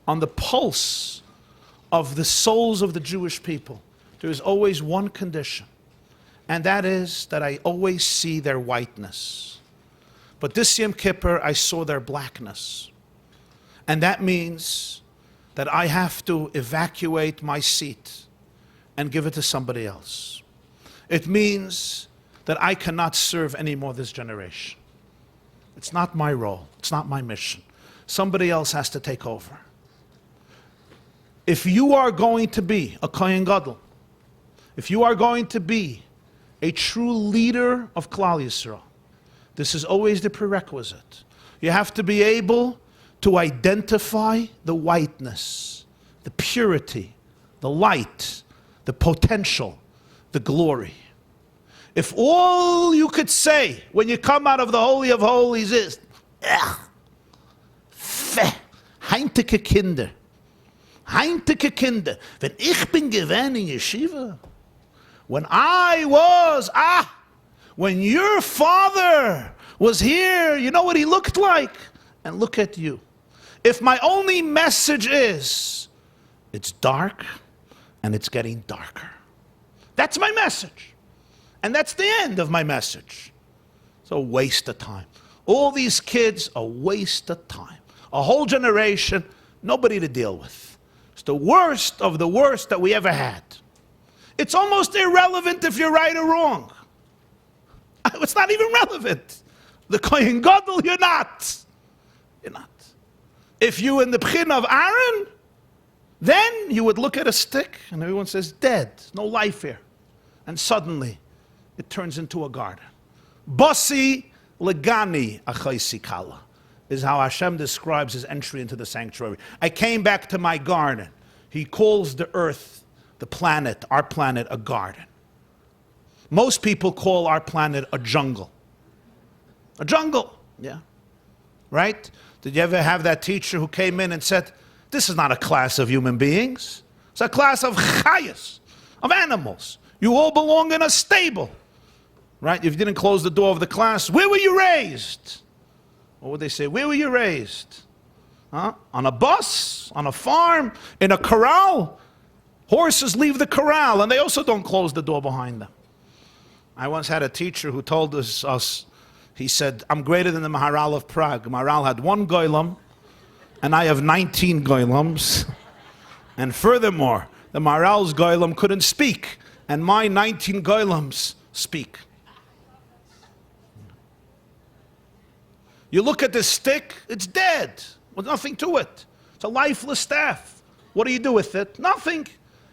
on the pulse of the souls of the Jewish people, there is always one condition, and that is that I always see their whiteness. But this Yom Kippur, I saw their blackness. And that means that I have to evacuate my seat and give it to somebody else. It means that I cannot serve anymore this generation. It's not my role. It's not my mission. Somebody else has to take over. If you are going to be a Kohen Gadol, if you are going to be a true leader of Klal Yisrael, this is always the prerequisite. You have to be able to identify the whiteness, the purity, the light, the potential, the glory. If all you could say when you come out of the Holy of Holies is, heintige Kinder, heintige Kinder, wenn ich bin gewesen in Yeshiva, when I was, when your father was here, you know what he looked like? And look at you. If my only message is, it's dark and it's getting darker. That's my message. And that's the end of my message. It's a waste of time. All these kids, a waste of time. A whole generation, nobody to deal with. It's the worst of the worst that we ever had. It's almost irrelevant if you're right or wrong. It's not even relevant. The Kohen Gadol, you're not. You're not. If you in the Pchin of Aaron, then you would look at a stick and everyone says, dead, no life here. And suddenly, it turns into a garden. Basi legani achaisi kala is how Hashem describes his entry into the sanctuary. I came back to my garden. He calls the earth, the planet, our planet, a garden. Most people call our planet a jungle. A jungle, yeah. Right? Did you ever have that teacher who came in and said, this is not a class of human beings. It's a class of chayas, of animals. You all belong in a stable. Right? If you didn't close the door of the class, where were you raised? What would they say? Where were you raised? Huh? On a bus? On a farm? In a corral? Horses leave the corral and they also don't close the door behind them. I once had a teacher who told us, he said, I'm greater than the Maharal of Prague. Maharal had 1 goylem and I have 19 goylems. And furthermore, the Maharal's goylem couldn't speak and my 19 goylems speak. You look at this stick, it's dead, with nothing to it. It's a lifeless staff. What do you do with it? Nothing.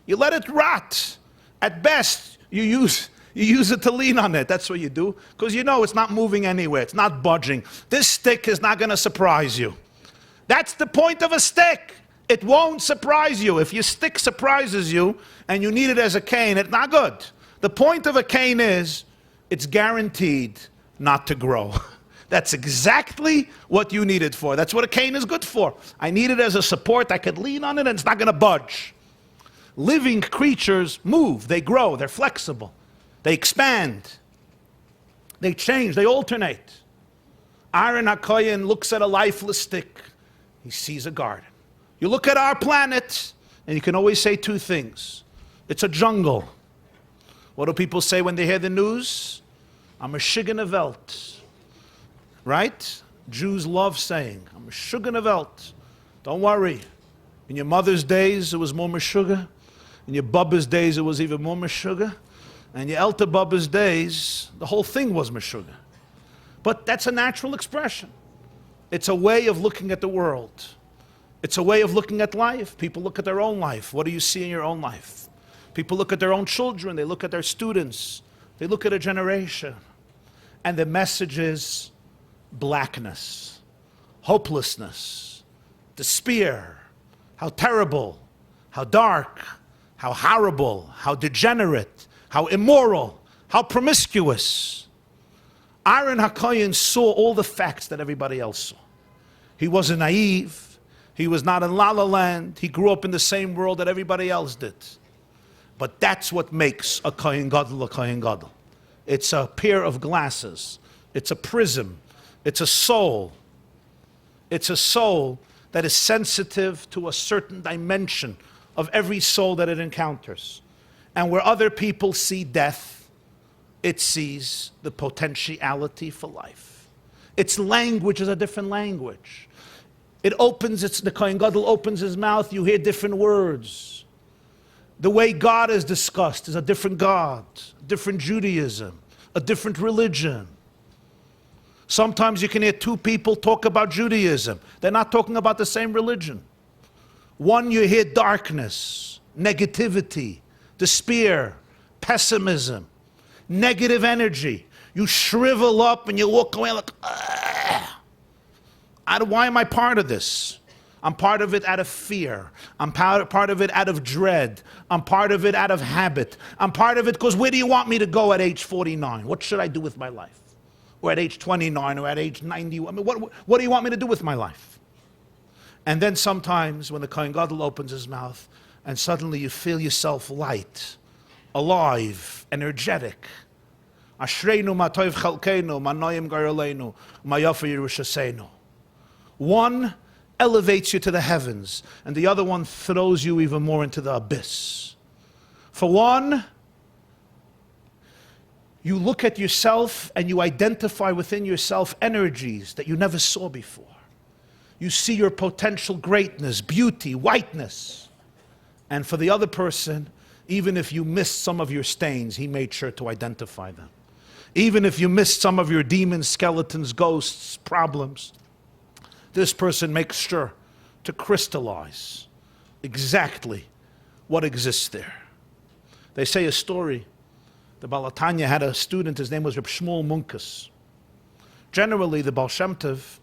You let it rot. At best, you use it to lean on it. That's what you do, because you know it's not moving anywhere. It's not budging. This stick is not going to surprise you. That's the point of a stick. It won't surprise you. If your stick surprises you and you need it as a cane, it's not good. The point of a cane is it's guaranteed not to grow. That's exactly what you need it for. That's what a cane is good for. I need it as a support. I could lean on it and it's not going to budge. Living creatures move. They grow. They're flexible. They expand. They change. They alternate. Aaron HaKohen looks at a lifeless stick. He sees a garden. You look at our planet and you can always say 2 things. It's a jungle. What do people say when they hear the news? I'm a shigene Welt. Right? Jews love saying, I'm a shugene Welt. Don't worry. In your mother's days, it was more meshuggah. In your Bubba's days, it was even more meshuggah. And your Elter Bubba's days, the whole thing was meshuggah. But that's a natural expression. It's a way of looking at the world. It's a way of looking at life. People look at their own life. What do you see in your own life? People look at their own children. They look at their students. They look at a generation. And the message is blackness, hopelessness, despair, how terrible, how dark, how horrible, how degenerate, how immoral, how promiscuous. Aaron HaKohen saw all the facts that everybody else saw. He wasn't naive. He was not in La La Land. He grew up in the same world that everybody else did. But that's what makes a Kohen Gadol a Kohen Gadol. It's a pair of glasses. It's a prism. It's a soul. It's a soul that is sensitive to a certain dimension of every soul that it encounters. And where other people see death, it sees the potentiality for life. Its language is a different language. The Kohen Gadol opens his mouth, you hear different words. The way God is discussed is a different God, different Judaism, a different religion. Sometimes you can hear 2 people talk about Judaism. They're not talking about the same religion. One, you hear darkness, negativity, despair, pessimism, negative energy. You shrivel up and you walk away like, why am I part of this? I'm part of it out of fear. I'm part of it out of dread. I'm part of it out of habit. I'm part of it because where do you want me to go at age 49? What should I do with my life? Or at age 29 or at age 90? I mean, what do you want me to do with my life? And then sometimes when the Kohen Gadol opens his mouth and suddenly you feel yourself light, alive, energetic. Ashreinu ma tov chalkeinu, ma noyim garaleinu, ma yafa Yerushaseinu. One elevates you to the heavens, and the other one throws you even more into the abyss. For one, you look at yourself and you identify within yourself energies that you never saw before. You see your potential greatness, beauty, whiteness. And for the other person, even if you missed some of your stains, he made sure to identify them. Even if you missed some of your demons, skeletons, ghosts, problems, this person makes sure to crystallize exactly what exists there. They say a story. The Baal HaTanya had a student, his name was Reb Shmuel Munkus. Generally, the Baal Shem Tov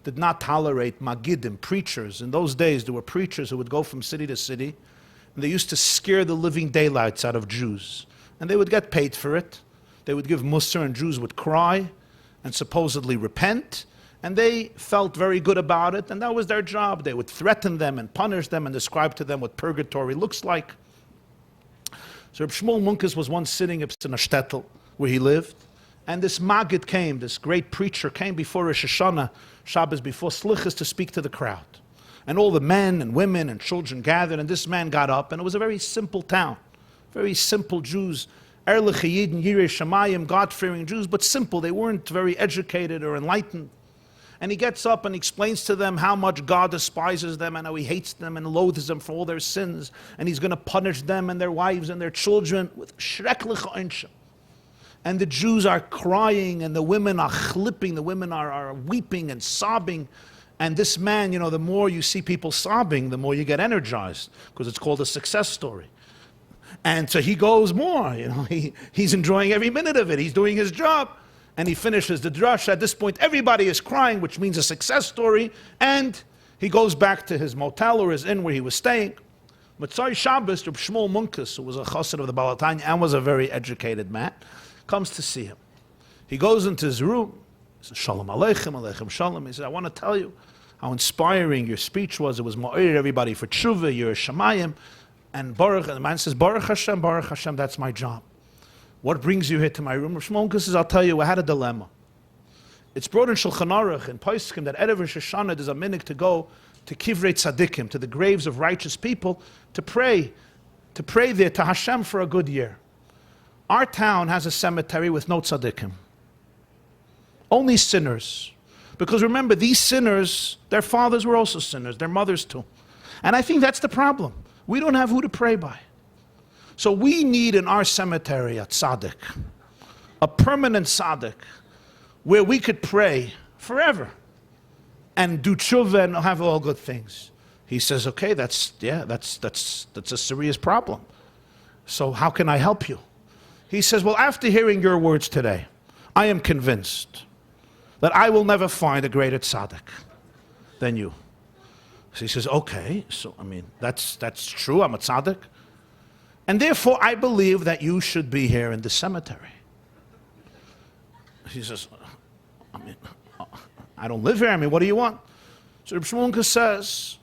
did not tolerate Magidim, preachers. In those days, there were preachers who would go from city to city, and they used to scare the living daylights out of Jews. And they would get paid for it. They would give Musar, and Jews would cry and supposedly repent. And they felt very good about it, and that was their job. They would threaten them and punish them and describe to them what purgatory looks like. So Reb Shmuel Munkus was once sitting in a shtetl where he lived, and this Maggid came, this great preacher came before Rosh Hashanah, Shabbos before Slichas, to speak to the crowd. And all the men and women and children gathered, and this man got up, and it was a very simple town, very simple Jews, Erlich Yidin, Yirei Shamayim, God-fearing Jews, but simple. They weren't very educated or enlightened. And he gets up and explains to them how much God despises them and how he hates them and loathes them for all their sins. And he's going to punish them and their wives and their children with schreckliche Einsche. And the Jews are crying and the women are chlipping, the women are weeping and sobbing. And this man, you know, the more you see people sobbing, the more you get energized, because it's called a success story. And so he goes more, you know, he's enjoying every minute of it. He's doing his job. And he finishes the drush. At this point, everybody is crying, which means a success story. And he goes back to his motel or his inn where he was staying. Motzai Shabbos, Reb Shmuel Munkus, who was a chassid of the Baal HaTanya and was a very educated man, comes to see him. He goes into his room. He says, Shalom Aleichem, Aleichem Shalom. He says, I want to tell you how inspiring your speech was. It was ma'ir everybody for tshuva, you're a shamayim. And the man says, Baruch Hashem, that's my job. What brings you here to my room? Reb Shmuel Munkus says, I'll tell you, I had a dilemma. It's brought in Shulchan Aruch and Poskim that Erev Rosh Hashanah there's a minhag to go to Kivrei Tzadikim, to the graves of righteous people, to pray there to Hashem for a good year. Our town has a cemetery with no tzaddikim. Only sinners. Because remember, these sinners, their fathers were also sinners, their mothers too. And I think that's the problem. We don't have who to pray by. So we need in our cemetery a tzaddik, a permanent tzaddik, where we could pray forever and do tshuva and have all good things. He says, okay, that's a serious problem. So how can I help you? He says, well, after hearing your words today, I am convinced that I will never find a greater tzaddik than you. So he says, okay, so I mean, that's true, I'm a tzaddik. And therefore, I believe that you should be here in the cemetery. He says, I mean, I don't live here. I mean, what do you want? So Reb Shmuel Munkus says,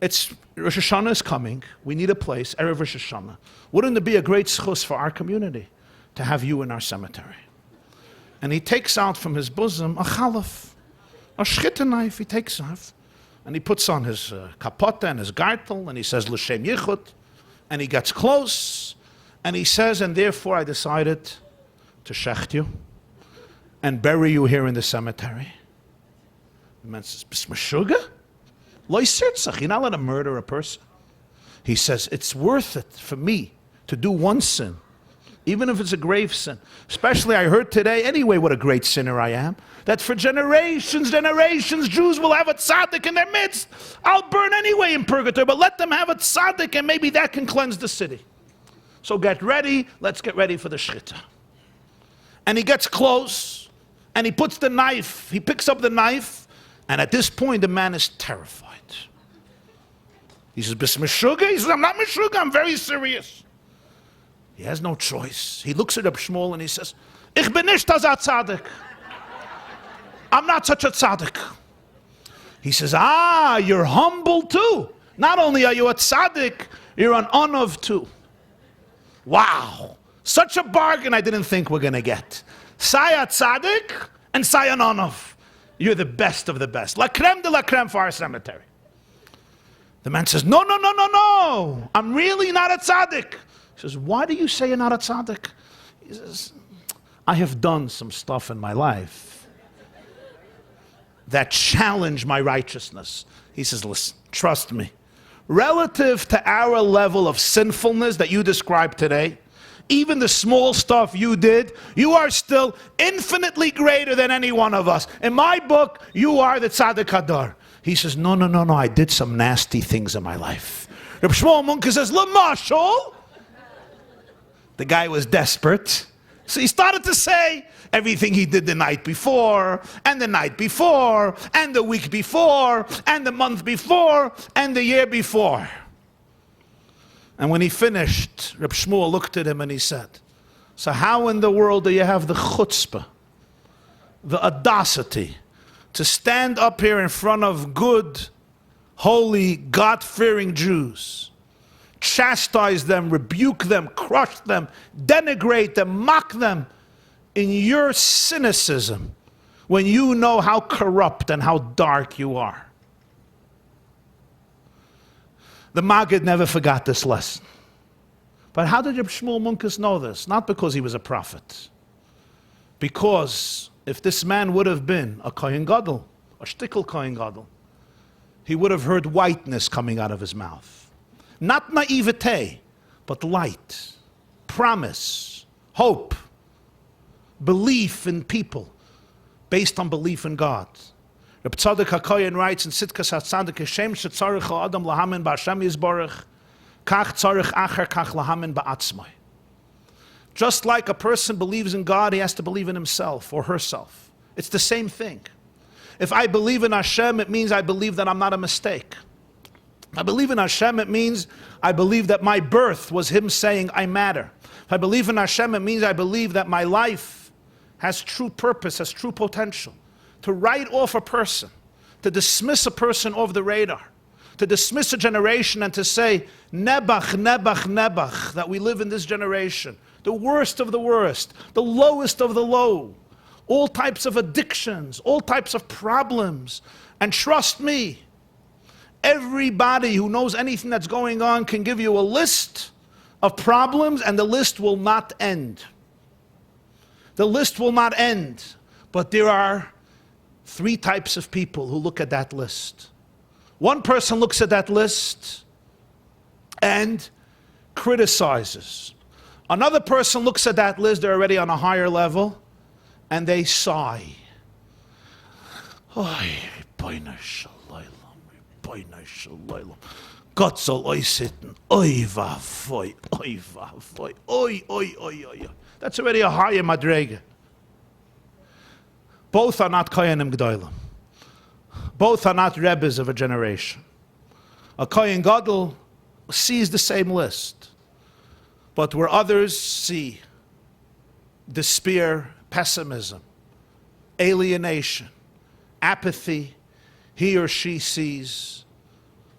it's Rosh Hashanah is coming. We need a place, Erev Rosh Hashanah. Wouldn't it be a great schus for our community to have you in our cemetery? And he takes out from his bosom a chalaf, a shchitta knife. He takes off, and he puts on his kapota and his gartel, and he says, L'shem yichud. And he gets close, and he says, and therefore I decided to shecht you and bury you here in the cemetery. The man says, B'smashuga? Lo yisirtzach, you're not allowed to murder a person. He says, it's worth it for me to do one sin, even if it's a grave sin. Especially I heard today, anyway, what a great sinner I am, that for generations, Jews will have a tzaddik in their midst. I'll burn anyway in purgatory, but let them have a tzaddik, and maybe that can cleanse the city. So get ready, let's get ready for the shchita. And he gets close, and he puts the knife, he picks up the knife, and at this point the man is terrified. He says, Bis Meshuga? He says, I'm not Meshuga, I'm very serious. He has no choice. He looks at Reb Shmuel and he says, Ich bin nicht das tzaddik. I'm not such a tzaddik. He says, you're humble too. Not only are you a tzaddik, you're an onav too. Wow. Such a bargain I didn't think we're going to get. Say a tzaddik and say an onav. You're the best of the best. La creme de la creme for our cemetery. The man says, no, no, no, no, no. I'm really not a tzaddik. He says, why do you say you're not a tzaddik? He says, I have done some stuff in my life that challenge my righteousness. He says, listen, trust me. Relative to our level of sinfulness that you described today, even the small stuff you did, you are still infinitely greater than any one of us. In my book, you are the tzaddik hadar. He says, no, no, no, no, I did some nasty things in my life. Reb Shmuel Munke says, Lamashal. The guy was desperate. So he started to say everything he did the night before, and the night before, and the week before, and the month before, and the year before. And when he finished, Reb Shmuel looked at him and he said, so how in the world do you have the chutzpah, the audacity, to stand up here in front of good, holy, God-fearing Jews, chastise them, rebuke them, crush them, denigrate them, mock them in your cynicism when you know how corrupt and how dark you are? The Maggid never forgot this lesson. But how did Reb Shmuel Munkus know this? Not because he was a prophet. Because if this man would have been a Kohen Gadol, a shtickle Kohen Gadol, he would have heard whiteness coming out of his mouth. Not naivete, but light, promise, hope, belief in people, based on belief in God. Reb Tzadok HaKohen writes in Sitkas HaTzadik, Hashem shetzarech ha'adam lahamen ba'Hashem yizborech, kach tzarech acher kach lahamen ba'atzmai. Just like a person believes in God, he has to believe in himself or herself. It's the same thing. If I believe in Hashem, it means I believe that I'm not a mistake. If I believe in Hashem, it means I believe that my birth was Him saying I matter. If I believe in Hashem, it means I believe that my life has true purpose, has true potential. To write off a person, to dismiss a person off the radar, to dismiss a generation and to say, nebach, nebach, nebach, that we live in this generation, the worst of the worst, the lowest of the low, all types of addictions, all types of problems. And trust me, everybody who knows anything that's going on can give you a list of problems, and the list will not end. The list will not end. But there are three types of people who look at that list. One person looks at that list and criticizes. Another person looks at that list, they're already on a higher level, and they sigh. Oy, Ribono Shel Olam, Ribono Shel Olam. Gott soll euch sitten. Oy vavoy, oy vavoy, oy, oy, oy, oy. That's already a higher madrega. Both are not Kohanim Gedolim. Both are not Rebbes of a generation. A Kohen Gadol sees the same list, but where others see despair, pessimism, alienation, apathy, he or she sees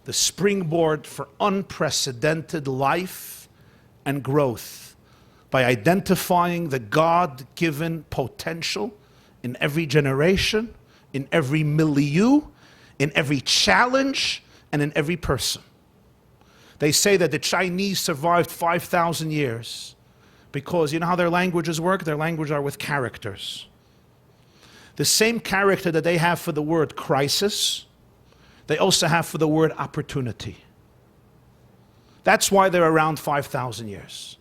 the springboard for unprecedented life and growth by identifying the God-given potential in every generation, in every milieu, in every challenge, and in every person. They say that the Chinese survived 5,000 years because you know how their languages work? Their languages are with characters. The same character that they have for the word crisis, they also have for the word opportunity. That's why they're around 5,000 years.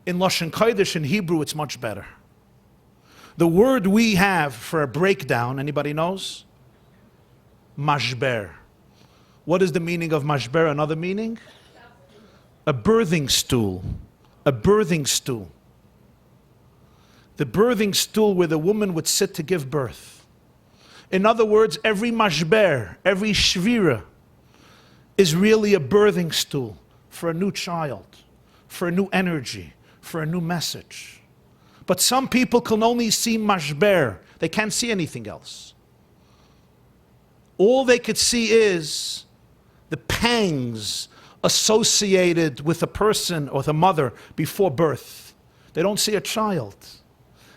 In Lashon Kodesh, in Hebrew, it's much better. The word we have for a breakdown, anybody knows? Mashber. What is the meaning of mashber? Another meaning? A birthing stool. A birthing stool. The birthing stool where the woman would sit to give birth. In other words, every mashber, every shvira is really a birthing stool for a new child, for a new energy, for a new message. But some people can only see mashber. They can't see anything else. All they could see is the pangs associated with a person or the mother before birth. They don't see a child.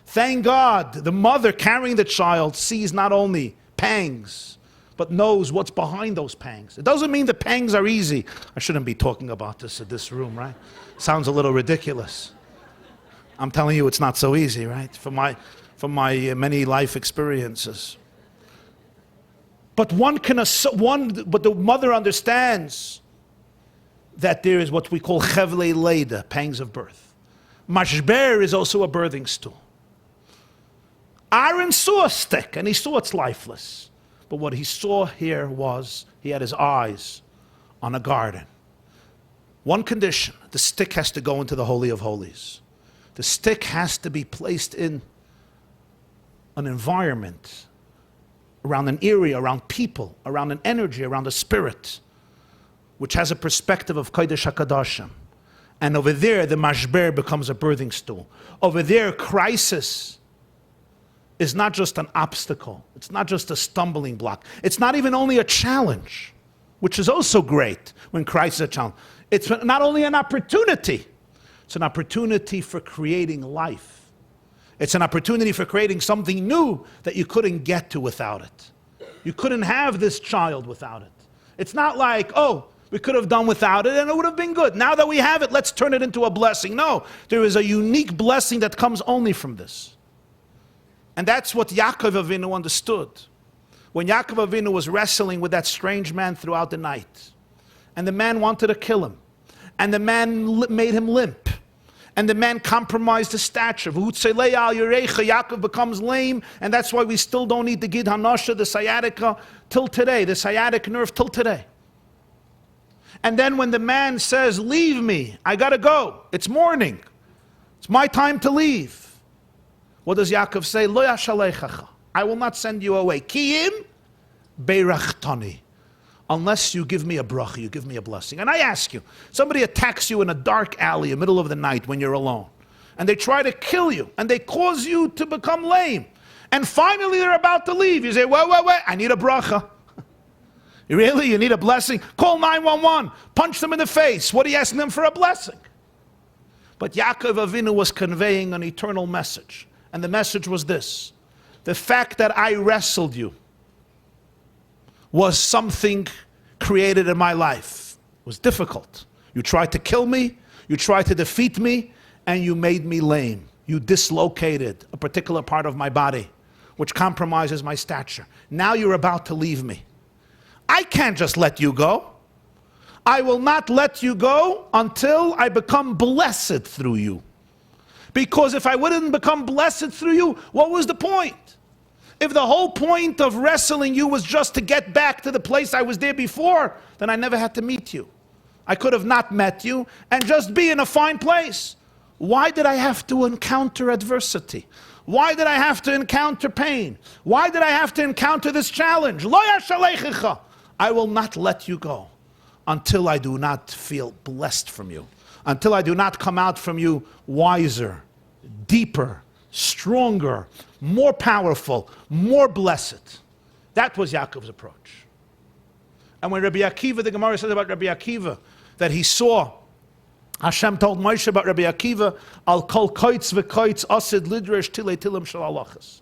Thank God, the mother carrying the child sees not only pangs, but knows what's behind those pangs. It doesn't mean the pangs are easy. I shouldn't be talking about this in this room, right? Sounds a little ridiculous. I'm telling you, it's not so easy, right? From my many life experiences. But but the mother understands that there is what we call chevlei leida, pangs of birth. Mashber is also a birthing stool. Aaron saw a stick, and he saw it's lifeless. But what he saw here was, he had his eyes on a garden. One condition, the stick has to go into the Holy of Holies. The stick has to be placed in an environment, around an area, around people, around an energy, around a spirit, which has a perspective of Kodesh HaKadoshim. And over there, the mashber becomes a birthing stool. Over there, crisis is not just an obstacle. It's not just a stumbling block. It's not even only a challenge, which is also great when crisis is a challenge. It's not only an opportunity, it's an opportunity for creating life. It's an opportunity for creating something new that you couldn't get to without it. You couldn't have this child without it. It's not like, oh, we could have done without it and it would have been good. Now that we have it, let's turn it into a blessing. No, there is a unique blessing that comes only from this. And that's what Yaakov Avinu understood. When Yaakov Avinu was wrestling with that strange man throughout the night, and the man wanted to kill him, and the man made him limp, and the man compromised his stature. Yaakov becomes lame, and that's why we still don't need the Gid Hanasha, the sciatica, till today, the sciatic nerve till today. And then when the man says, leave me, I gotta go, it's morning, it's my time to leave. What does Yaakov say? Lo yashalechacha. I will not send you away. Kiyim beirachtani. Unless you give me a bracha, you give me a blessing. And I ask you, somebody attacks you in a dark alley in the middle of the night when you're alone, and they try to kill you, and they cause you to become lame. And finally they're about to leave. You say, wait, I need a bracha. Really? You need a blessing? Call 911. Punch them in the face. What are you asking them for a blessing? But Yaakov Avinu was conveying an eternal message. And the message was this: the fact that I wrestled you was something created in my life. It was difficult. You tried to kill me, you tried to defeat me, and you made me lame. You dislocated a particular part of my body, which compromises my stature. Now you're about to leave me. I can't just let you go. I will not let you go until I become blessed through you. Because if I wouldn't become blessed through you, what was the point? If the whole point of wrestling you was just to get back to the place I was there before, then I never had to meet you. I could have not met you and just be in a fine place. Why did I have to encounter adversity? Why did I have to encounter pain? Why did I have to encounter this challenge? Lo yashalechecha. I will not let you go until I do not feel blessed from you. Until I do not come out from you wiser, deeper, stronger, more powerful, more blessed. That was Yaakov's approach. And when Rabbi Akiva, the Gemara says about Rabbi Akiva, that he saw, Hashem told Moshe about Rabbi Akiva, Al kol koitz v'koitz asid lidresh tilei tilim shel halachas.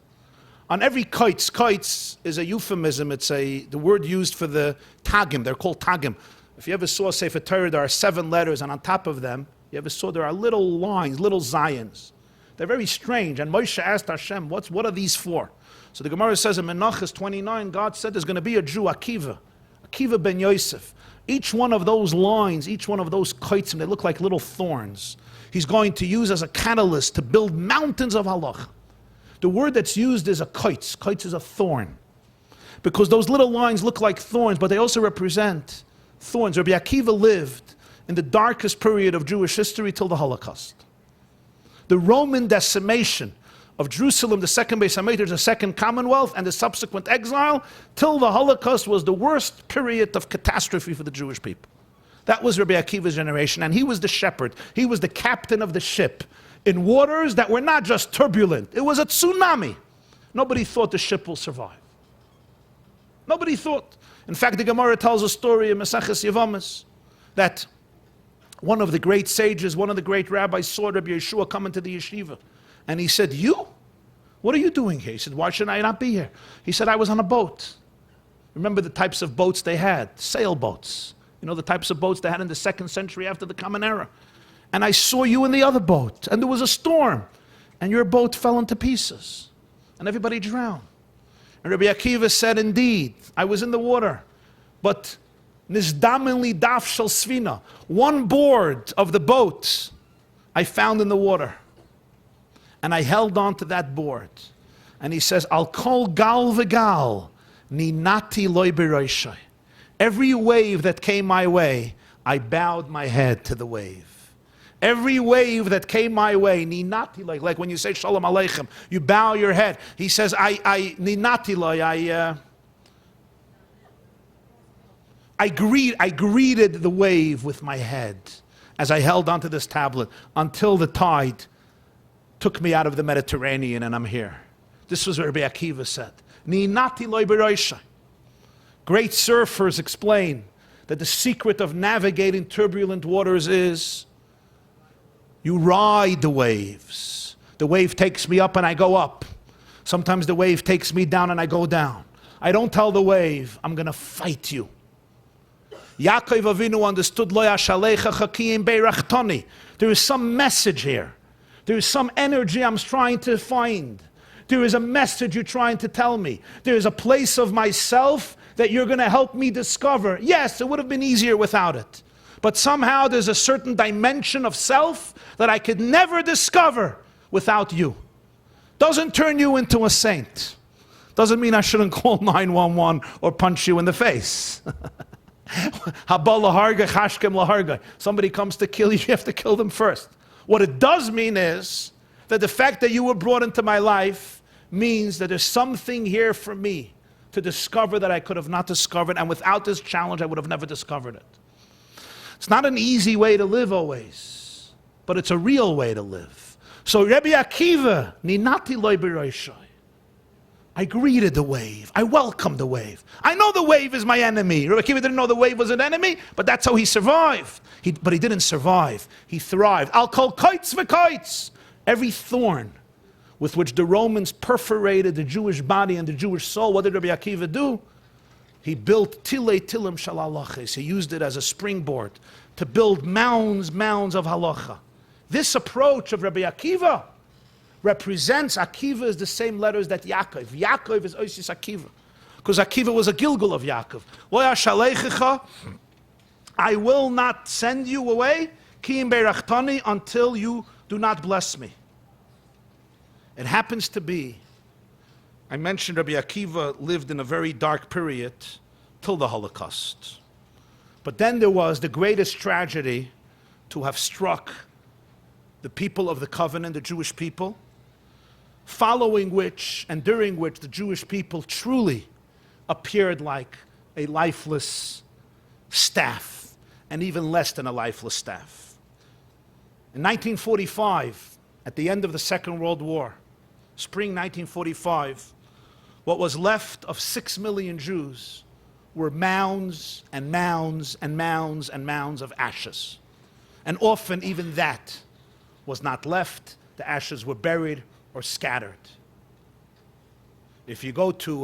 On every koitz, koitz is a euphemism, it's the word used for the tagim, they're called tagim. If you ever saw Sefer Torah, there are 7 letters, and on top of them, you ever saw there are little lines, little zions. They're very strange. And Moshe asked Hashem, what are these for? So the Gemara says in Menachos 29, God said there's going to be a Jew, Akiva ben Yosef. Each one of those lines, each one of those koitzim, they look like little thorns. He's going to use as a catalyst to build mountains of halach. The word that's used is a koitz. Koitz is a thorn. Because those little lines look like thorns, but they also represent thorns. Rabbi Akiva lived in the darkest period of Jewish history till the Holocaust. The Roman decimation of Jerusalem, the second Beis HaMikdash, the second Commonwealth, and the subsequent exile, till the Holocaust was the worst period of catastrophe for the Jewish people. That was Rabbi Akiva's generation, and he was the shepherd. He was the captain of the ship in waters that were not just turbulent. It was a tsunami. Nobody thought the ship will survive. Nobody thought. In fact, the Gemara tells a story in Maseches Yevamis that one of the great sages, one of the great rabbis saw Rabbi Yeshua come into the yeshiva. And he said, you What are you doing here? He said, why should I not be here? He said, I was on a boat. Remember the types of boats they had? Sailboats. You know, the types of boats they had in the 2nd century after the Common Era. And I saw you in the other boat, and there was a storm, and your boat fell into pieces, and everybody drowned. And Rabbi Akiva said, indeed, I was in the water, but nizdaminli daf shel svina, one board of the boat I found in the water. And I held on to that board. And he says, Al kol gal v'gal, ninati loy b'roshai. Every wave that came my way, I bowed my head to the wave. Every wave that came my way, ninati loy, like when you say shalom aleichem, you bow your head. He says, ninati loy, I greeted the wave with my head as I held onto this tablet until the tide took me out of the Mediterranean and I'm here. This was what Rabbi Akiva said. Ninati loy b'roshai. Great surfers explain that the secret of navigating turbulent waters is you ride the waves. The wave takes me up and I go up. Sometimes the wave takes me down and I go down. I don't tell the wave, I'm going to fight you. Yaakov Avinu understood lo yashalecha chakiyim beirachtoni. There is some message here. There is some energy I'm trying to find. There is a message you're trying to tell me. There is a place of myself that you're going to help me discover. Yes, it would have been easier without it. But somehow there's a certain dimension of self that I could never discover without you. Doesn't turn you into a saint. Doesn't mean I shouldn't call 911 or punch you in the face. Somebody comes to kill you, you have to kill them first. What it does mean is that the fact that you were brought into my life means that there's something here for me to discover that I could have not discovered, and without this challenge I would have never discovered it. It's not an easy way to live always, but it's a real way to live. So Rabbi Akiva, ninati loy b'roshai. I greeted the wave. I welcomed the wave. I know the wave is my enemy. Rabbi Akiva didn't know the wave was an enemy, but that's how he survived. But he didn't survive. He thrived. Al kol kites v'kites. Every thorn with which the Romans perforated the Jewish body and the Jewish soul, what did Rabbi Akiva do? He built tilei tilim shel halaches. He used it as a springboard to build mounds of halacha. This approach of Rabbi Akiva represents, Akiva is the same letters that Yaakov. Yaakov is Oisis Akiva. Because Akiva was a Gilgul of Yaakov. I will not send you away until you do not bless me. It happens to be, I mentioned Rabbi Akiva lived in a very dark period till the Holocaust. But then there was the greatest tragedy to have struck the people of the covenant, the Jewish people, following which and during which the Jewish people truly appeared like a lifeless staff, and even less than a lifeless staff. In 1945, at the end of the Second World War, spring 1945, what was left of 6 million Jews were mounds and mounds and mounds and mounds of ashes. And often even that was not left. The ashes were buried or scattered. If you go to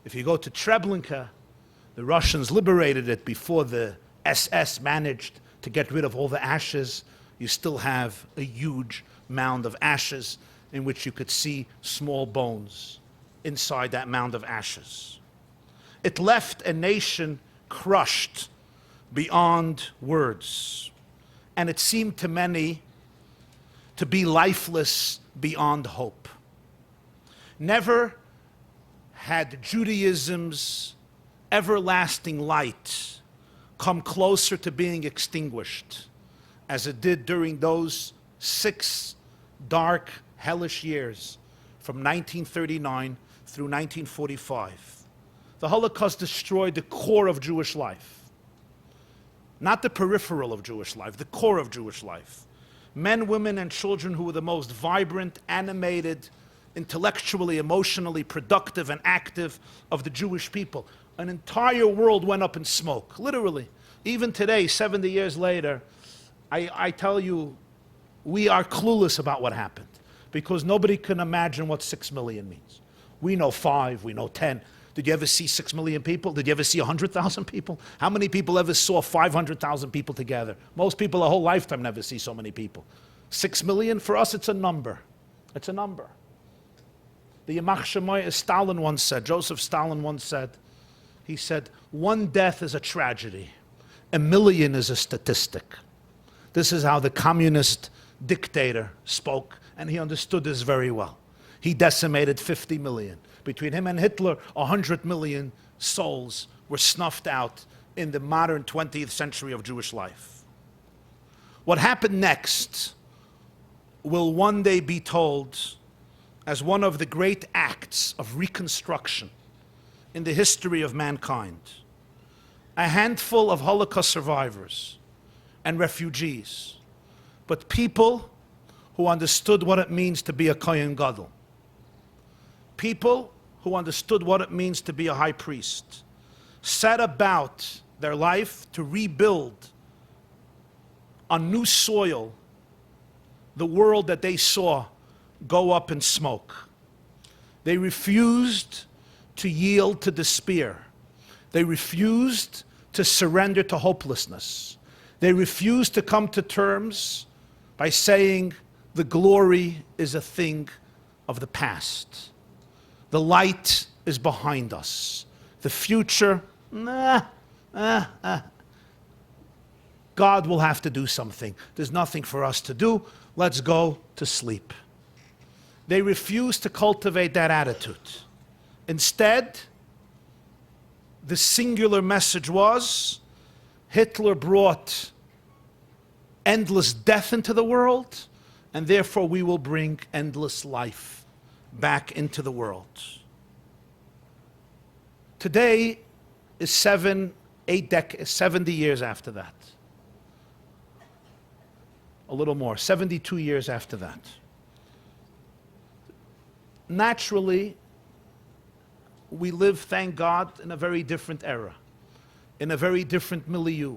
Treblinka, the Russians liberated it before the SS managed to get rid of all the ashes. You still have a huge mound of ashes in which you could see small bones inside that mound of ashes. It left a nation crushed beyond words, and it seemed to many to be lifeless beyond hope. Never had Judaism's everlasting light come closer to being extinguished as it did during those 6 dark, hellish years from 1939 through 1945. The Holocaust destroyed the core of Jewish life. Not the peripheral of Jewish life, the core of Jewish life. Men, women, and children who were the most vibrant, animated, intellectually, emotionally productive and active of the Jewish people. An entire world went up in smoke, literally. Even today, 70 years later, I tell you, we are clueless about what happened. because nobody can imagine what 6 million means. We know 5, we know 10. Did you ever see 6 million people? Did you ever see 100,000 people? How many people ever saw 500,000 people together? Most people a whole lifetime never see so many people. 6 million, for us, it's a number. It's a number. The Yamach Shemoy, as Stalin once said, Joseph Stalin once said, he said, 1 death is a tragedy. 1 million is a statistic. This is how the communist dictator spoke, and he understood this very well. He decimated 50 million. Between him and Hitler, 100 million souls were snuffed out in the modern 20th century of Jewish life. What happened next will one day be told as one of the great acts of reconstruction in the history of mankind. A handful of Holocaust survivors and refugees, but people who understood what it means to be a Kohen Gadol. People who understood what it means to be a high priest, set about their life to rebuild on new soil the world that they saw go up in smoke. They refused to yield to despair. They refused to surrender to hopelessness. They refused to come to terms by saying the glory is a thing of the past. The light is behind us. The future, God will have to do something. There's nothing for us to do. Let's go to sleep. They refused to cultivate that attitude. Instead, the singular message was, Hitler brought endless death into the world, and therefore we will bring endless life back into the world. Today is 70 years after that. A little more, 72 years after that. Naturally, we live, thank God, in a very different era, in a very different milieu.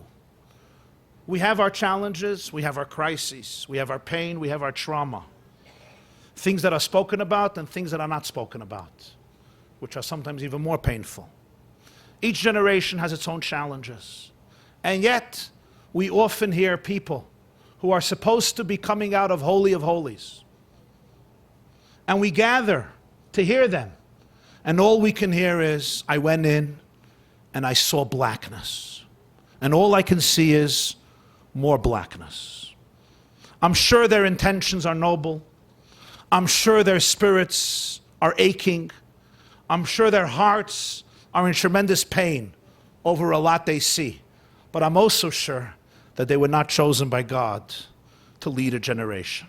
We have our challenges, we have our crises, we have our pain, we have our trauma. Things that are spoken about and things that are not spoken about, which are sometimes even more painful. Each generation has its own challenges. And yet, we often hear people who are supposed to be coming out of Holy of Holies. And we gather to hear them. And all we can hear is, I went in and I saw blackness. And all I can see is more blackness. I'm sure their intentions are noble. I'm sure their spirits are aching. I'm sure their hearts are in tremendous pain over a lot they see. But I'm also sure that they were not chosen by God to lead a generation.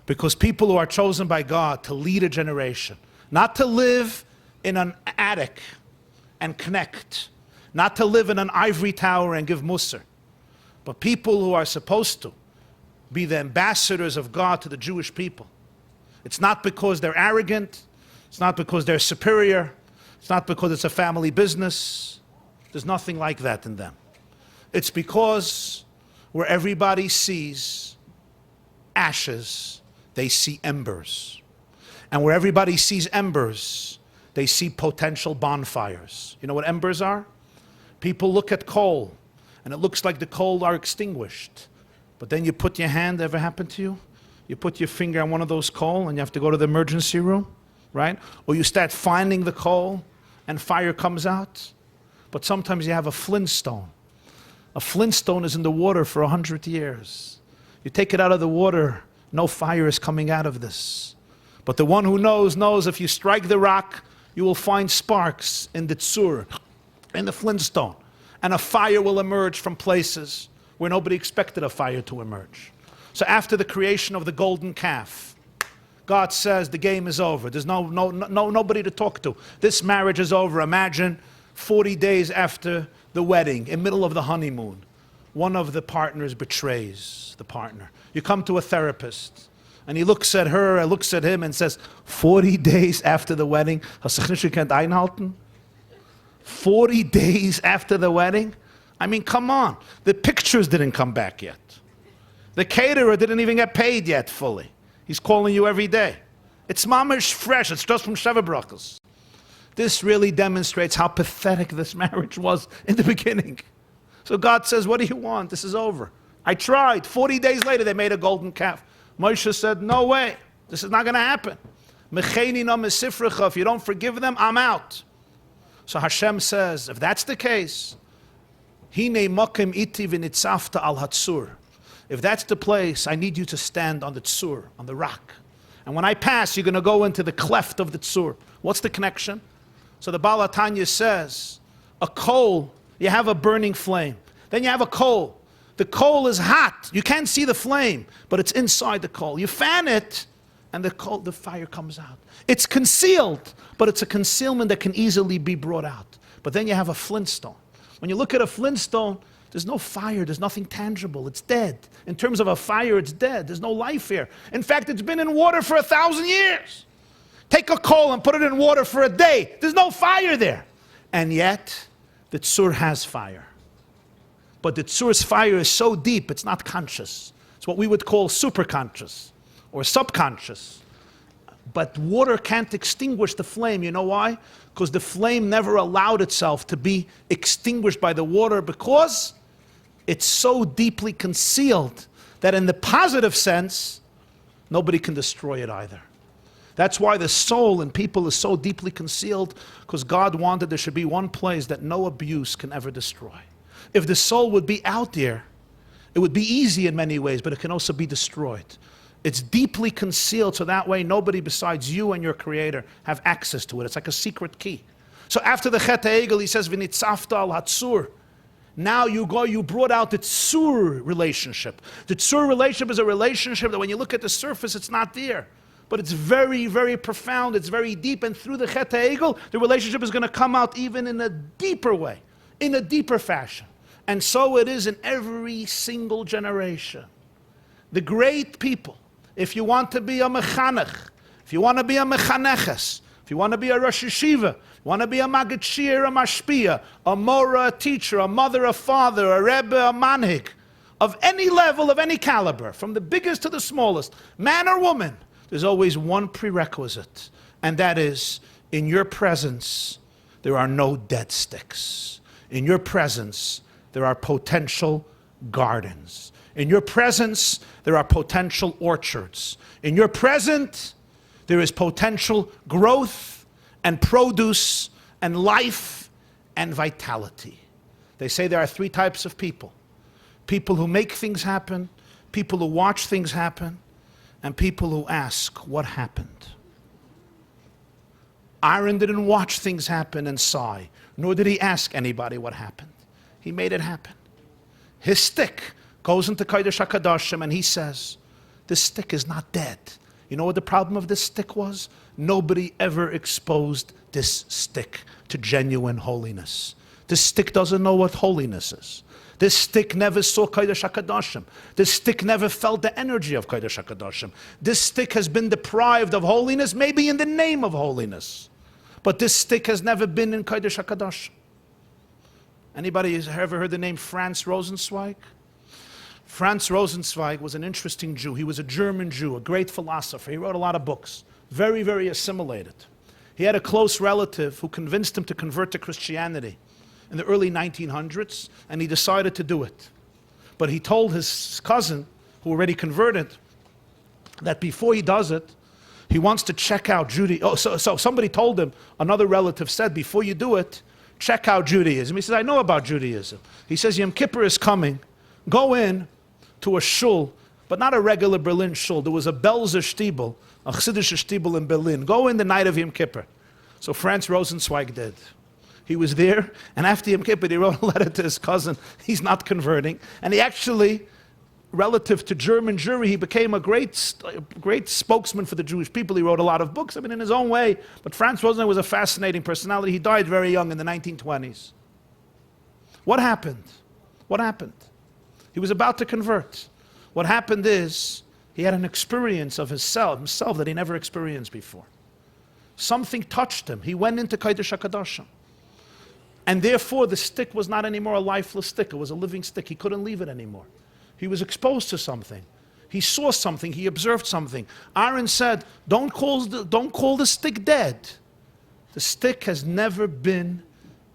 Because people who are chosen by God to lead a generation, not to live in an attic and connect, not to live in an ivory tower and give mussar, but people who are supposed to be the ambassadors of God to the Jewish people. It's not because they're arrogant, it's not because they're superior, it's not because it's a family business. There's nothing like that in them. It's because where everybody sees ashes, they see embers. And where everybody sees embers, they see potential bonfires. You know what embers are? People look at coal, and it looks like the coal are extinguished. But then you put your hand, ever happened to you? You put your finger on one of those coal, and you have to go to the emergency room, right? Or you start finding the coal, and fire comes out. But sometimes you have a flintstone. A flintstone is in the water for 100 years. You take it out of the water, no fire is coming out of this. But the one who knows if you strike the rock, you will find sparks in the tzur, in the flintstone. And a fire will emerge from places where nobody expected a fire to emerge. So after the creation of the golden calf, God says the game is over. There's nobody to talk to. This marriage is over. Imagine 40 days after the wedding, in the middle of the honeymoon, one of the partners betrays the partner. You come to a therapist, and he looks at her, and looks at him, and says, 40 days after the wedding, hast du nicht gekannt einhalten? 40 days after the wedding? I mean, come on. The pictures didn't come back yet. The caterer didn't even get paid yet fully. He's calling you every day. It's mamish fresh. It's just from Sheva Brachos. This really demonstrates how pathetic this marriage was in the beginning. So God says, what do you want? This is over. I tried. 40 days later, they made a golden calf. Moshe said, no way. This is not going to happen. If you don't forgive them, I'm out. So Hashem says, if that's the case, if that's the place, I need you to stand on the tzur, on the rock. And when I pass, you're going to go into the cleft of the tzur. What's the connection? So the Baal HaTanya says, a coal, you have a burning flame. Then you have a coal. The coal is hot. You can't see the flame, but it's inside the coal. You fan it, and the fire comes out. It's concealed, but it's a concealment that can easily be brought out. But then you have a flintstone. When you look at a flintstone, there's no fire, there's nothing tangible, it's dead. In terms of a fire, it's dead, there's no life here. In fact, it's been in water for 1,000 years. Take a coal and put it in water for a day, there's no fire there. And yet, the tzur has fire. But the tzur's fire is so deep, it's not conscious. It's what we would call superconscious or subconscious. But water can't extinguish the flame. You know why? Because the flame never allowed itself to be extinguished by the water, because it's so deeply concealed that in the positive sense, nobody can destroy it either. That's why the soul in people is so deeply concealed, because God wanted there should be one place that no abuse can ever destroy. If the soul would be out there, it would be easy in many ways, but it can also be destroyed. It's deeply concealed, so that way nobody besides you and your Creator have access to it. It's like a secret key. So after the Chet HaEgel, he says, V'nitzafta al hatzur. Now you brought out the tzur relationship. The tzur relationship is a relationship that when you look at the surface, it's not there. But it's very, very profound, it's very deep, and through the Chet HaEgel, the relationship is going to come out even in a deeper way, in a deeper fashion. And so it is in every single generation. The great people, if you want to be a mechanech, if you want to be a mechaneches, if you want to be a Rosh Yeshiva, you want to be a Maggid Shir, a Mashpia, a Mora, a teacher, a mother, a father, a Rebbe, a Manhig, of any level, of any caliber, from the biggest to the smallest, man or woman, there's always one prerequisite, and that is, in your presence, there are no dead sticks. In your presence, there are potential gardens. In your presence, there are potential orchards. In your presence, there is potential growth and produce and life and vitality. They say there are three types of people. People who make things happen, people who watch things happen, and people who ask, what happened? Aaron didn't watch things happen and sigh, nor did he ask anybody what happened. He made it happen. His stick goes into Kodesh HaKadoshim and he says, this stick is not dead. You know what the problem of this stick was? Nobody ever exposed this stick to genuine holiness. This stick doesn't know what holiness is. This stick never saw Kodesh HaKadoshim. This stick never felt the energy of Kodesh HaKadoshim. This stick has been deprived of holiness, maybe in the name of holiness. But this stick has never been in Kodesh HaKadoshim. Anybody has ever heard the name Franz Rosenzweig? Franz Rosenzweig was an interesting Jew. He was a German Jew, a great philosopher. He wrote a lot of books, very, very assimilated. He had a close relative who convinced him to convert to Christianity in the early 1900s, and he decided to do it. But he told his cousin, who already converted, that before he does it, he wants to check out Judaism. So somebody told him, another relative said, before you do it, check out Judaism. He says, I know about Judaism. He says, Yom Kippur is coming. Go in to a shul, but not a regular Berlin shul. There was a Belzer Stiebel, a Chassidish Stiebel in Berlin. Go in the night of Yom Kippur. So Franz Rosenzweig did. He was there, and after Yom Kippur, he wrote a letter to his cousin. He's not converting. And he actually, relative to German Jewry, he became a great spokesman for the Jewish people. He wrote a lot of books, in his own way. But Franz Rosenzweig was a fascinating personality. He died very young in the 1920s. What happened? What happened? He was about to convert. What happened is, he had an experience of himself that he never experienced before. Something touched him. He went into Kodesh HaKadoshim. And therefore, the stick was not anymore a lifeless stick. It was a living stick. He couldn't leave it anymore. He was exposed to something. He saw something, he observed something. Aaron said, don't call the stick dead. The stick has never been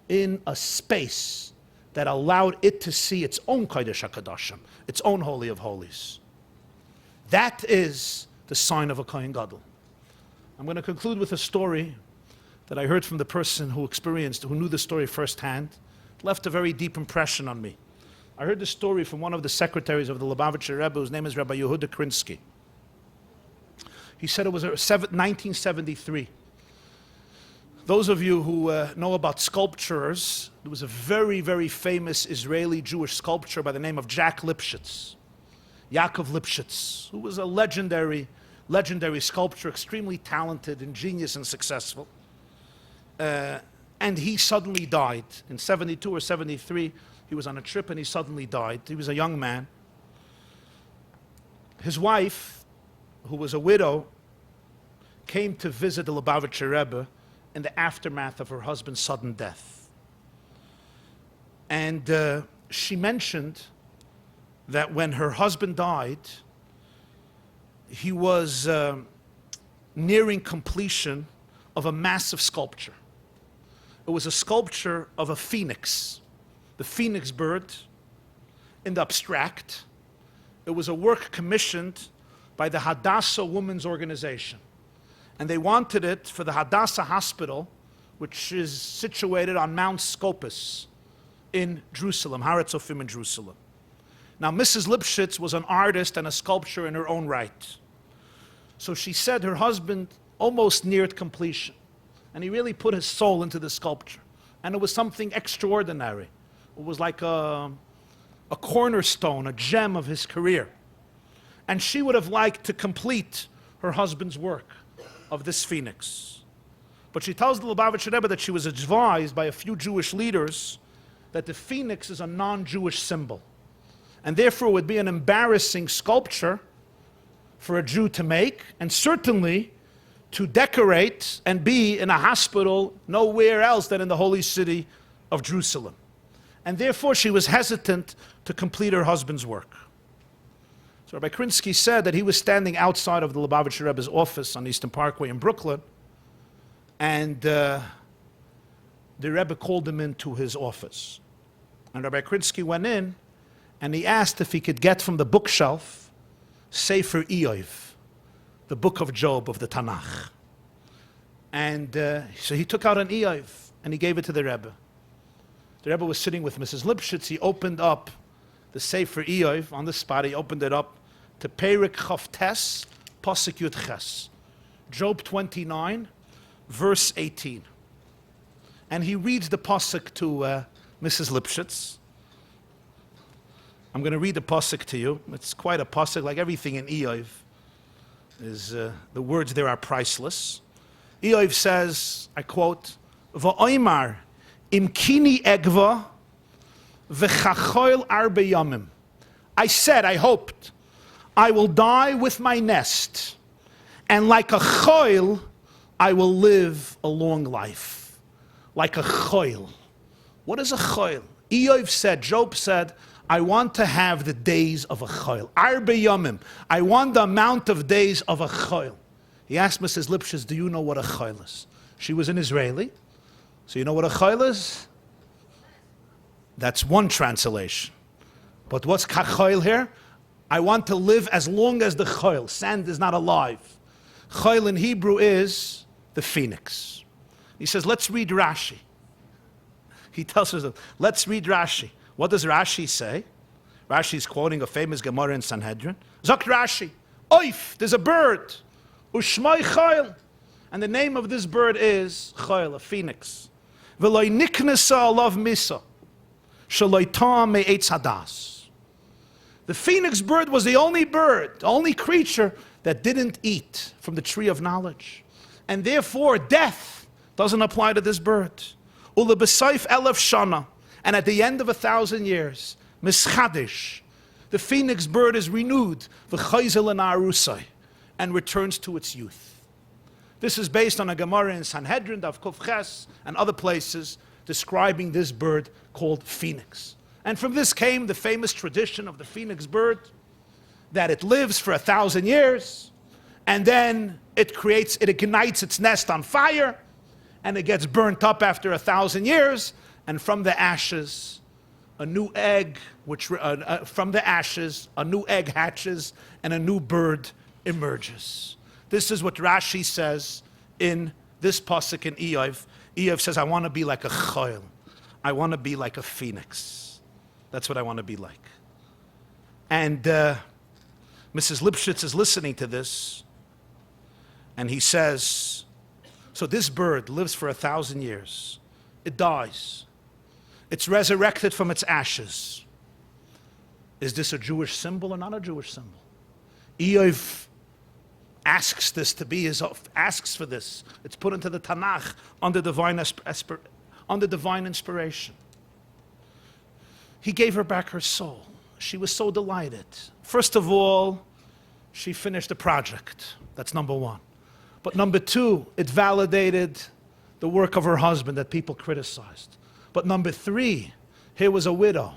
in a space that allowed it to see its own Kodesh HaKadoshim, its own Holy of Holies. That is the sign of a Kohen Gadol. I'm going to conclude with a story that I heard from the person who knew the story firsthand. It left a very deep impression on me. I heard the story from one of the secretaries of the Lubavitcher Rebbe, whose name is Rabbi Yehuda Krinsky. He said it was 1973. Those of you who know about sculptures, there was a very, very famous Israeli Jewish sculptor by the name of Yaakov Lipschitz, who was a legendary sculptor, extremely talented, ingenious, and successful. And he suddenly died. In 72 or 73, he was on a trip and he suddenly died. He was a young man. His wife, who was a widow, came to visit the Lubavitcher Rebbe in the aftermath of her husband's sudden death. And she mentioned that when her husband died, he was nearing completion of a massive sculpture. It was a sculpture of a phoenix, the phoenix bird in the abstract. It was a work commissioned by the Hadassah Women's Organization. And they wanted it for the Hadassah Hospital, which is situated on Mount Scopus in Jerusalem, Har HaTzofim in Jerusalem. Now, Mrs. Lipschitz was an artist and a sculptor in her own right. So she said her husband almost neared completion. And he really put his soul into the sculpture. And it was something extraordinary. It was like a cornerstone, a gem of his career. And she would have liked to complete her husband's work of this phoenix. But she tells the Lubavitcher Rebbe that she was advised by a few Jewish leaders that the phoenix is a non-Jewish symbol. And therefore it would be an embarrassing sculpture for a Jew to make, and certainly to decorate and be in a hospital nowhere else than in the holy city of Jerusalem. And therefore she was hesitant to complete her husband's work. So Rabbi Krinsky said that he was standing outside of the Lubavitcher Rebbe's office on Eastern Parkway in Brooklyn, and the Rebbe called him into his office. And Rabbi Krinsky went in, and he asked if he could get from the bookshelf Sefer Iyov, the book of Job of the Tanakh. And so he took out an Iyov, and he gave it to the Rebbe. The Rebbe was sitting with Mrs. Lipschitz. He opened up the Sefer Iyov on the spot. He opened it up to Perik Chav Tes, Pasuk Yud Ches, Job 29, verse 18. And he reads the pasuk to Mrs. Lipschitz. I'm going to read the pasuk to you. It's quite a pasuk, like everything in Iyov. The words there are priceless. Iyov says, I quote, "Va'oimar imkini egva v'chachoil arbe yamim." I said, I hoped, I will die with my nest, and like a choil, I will live a long life. Like a choil. What is a choil? Iyov said, Job said, I want to have the days of a choil. Arbe yamim. I want the amount of days of a choil. He asked Mrs. Lipschitz, do you know what a choil is? She was an Israeli. So you know what a choil is? That's one translation. But what's kachoil here? I want to live as long as the choil. Sand is not alive. Choil in Hebrew is the phoenix. He says, let's read Rashi. He tells us, let's read Rashi. What does Rashi say? Rashi is quoting a famous Gemara in Sanhedrin. Zok Rashi, oif, there's a bird. Ushmai choil. And the name of this bird is choil, a phoenix. V'loi niknesa alav misa. Shaloi ta'am me'etz hadas. The phoenix bird was the only bird, the only creature that didn't eat from the tree of knowledge. And therefore, death doesn't apply to this bird. Ule b'saif elef shana. And at the end of 1,000 years, mischadish, the phoenix bird is renewed, v'chayzel and arusai, and returns to its youth. This is based on a Gemara in Sanhedrin, Daf Kuf Ches, and other places describing this bird called phoenix. And from this came the famous tradition of the phoenix bird. that it lives for 1,000 years, and then it ignites its nest on fire, and it gets burnt up after 1,000 years, and from the ashes, a new egg, from the ashes, a new egg hatches, and a new bird emerges. This is what Rashi says in this pasuk in Eov. Eov says, I want to be like a chayil. I want to be like a phoenix. That's what I want to be like. And Mrs. Lipschitz is listening to this, and he says, so this bird lives for 1,000 years. It dies. It's resurrected from its ashes. Is this a Jewish symbol or not a Jewish symbol? Eov asks for this. It's put into the Tanakh under divine inspiration. He gave her back her soul. She was so delighted. First of all, she finished the project. That's number one. But number two, it validated the work of her husband that people criticized. But number three, here was a widow.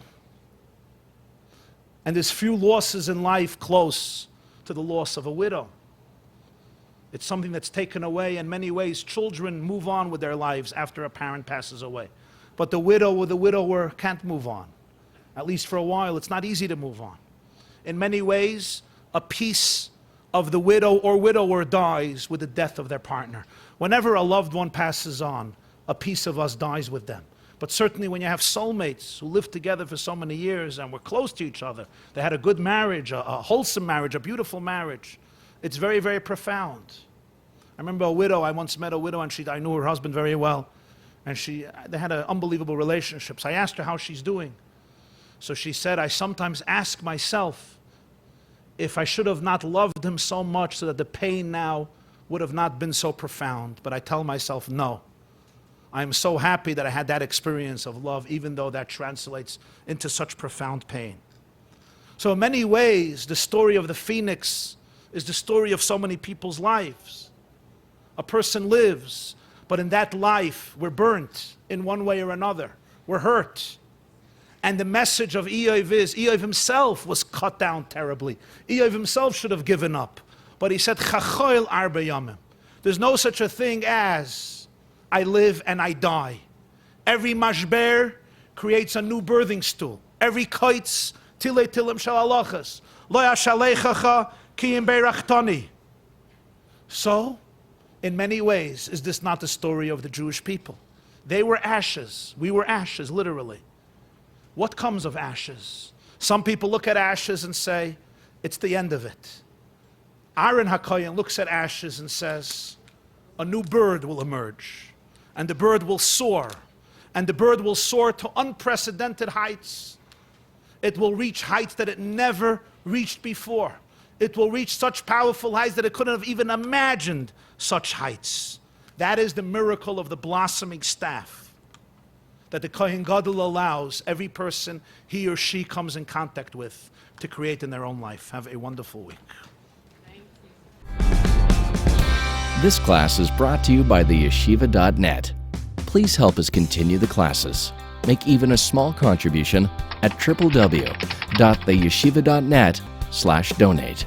And there's few losses in life close to the loss of a widow. It's something that's taken away in many ways. Children move on with their lives after a parent passes away. But the widow or the widower can't move on. At least for a while, it's not easy to move on. In many ways, a piece of the widow or widower dies with the death of their partner. Whenever a loved one passes on, a piece of us dies with them. But certainly when you have soulmates who lived together for so many years and were close to each other, they had a good marriage, a wholesome marriage, a beautiful marriage, it's very, very profound. I remember I once met a widow, and I knew her husband very well, and they had an unbelievable relationship. So I asked her how she's doing. So she said, I sometimes ask myself if I should have not loved him so much so that the pain now would have not been so profound. But I tell myself, no. I am so happy that I had that experience of love, even though that translates into such profound pain. So in many ways, the story of the phoenix is the story of so many people's lives. A person lives, but in that life, we're burnt in one way or another. We're hurt. And the message of Eov is, Eov himself was cut down terribly. Eov himself should have given up. But he said, Chachoil arba yamim. There's no such a thing as, I live and I die. Every mashber creates a new birthing stool. Every kites, tile tilim shalalachas. Lo yashalechacha kiyim beirachtani. So, in many ways, is this not the story of the Jewish people? They were ashes. We were ashes, literally. What comes of ashes? Some people look at ashes and say, it's the end of it. Aaron HaKohen looks at ashes and says, a new bird will emerge. And the bird will soar. And the bird will soar to unprecedented heights. It will reach heights that it never reached before. It will reach such powerful heights that it couldn't have even imagined such heights. That is the miracle of the blossoming staff that the Kohen Gadol allows every person he or she comes in contact with to create in their own life. Have a wonderful week. This class is brought to you by theyeshiva.net. Please help us continue the classes. Make even a small contribution at www.theyeshiva.net/donate.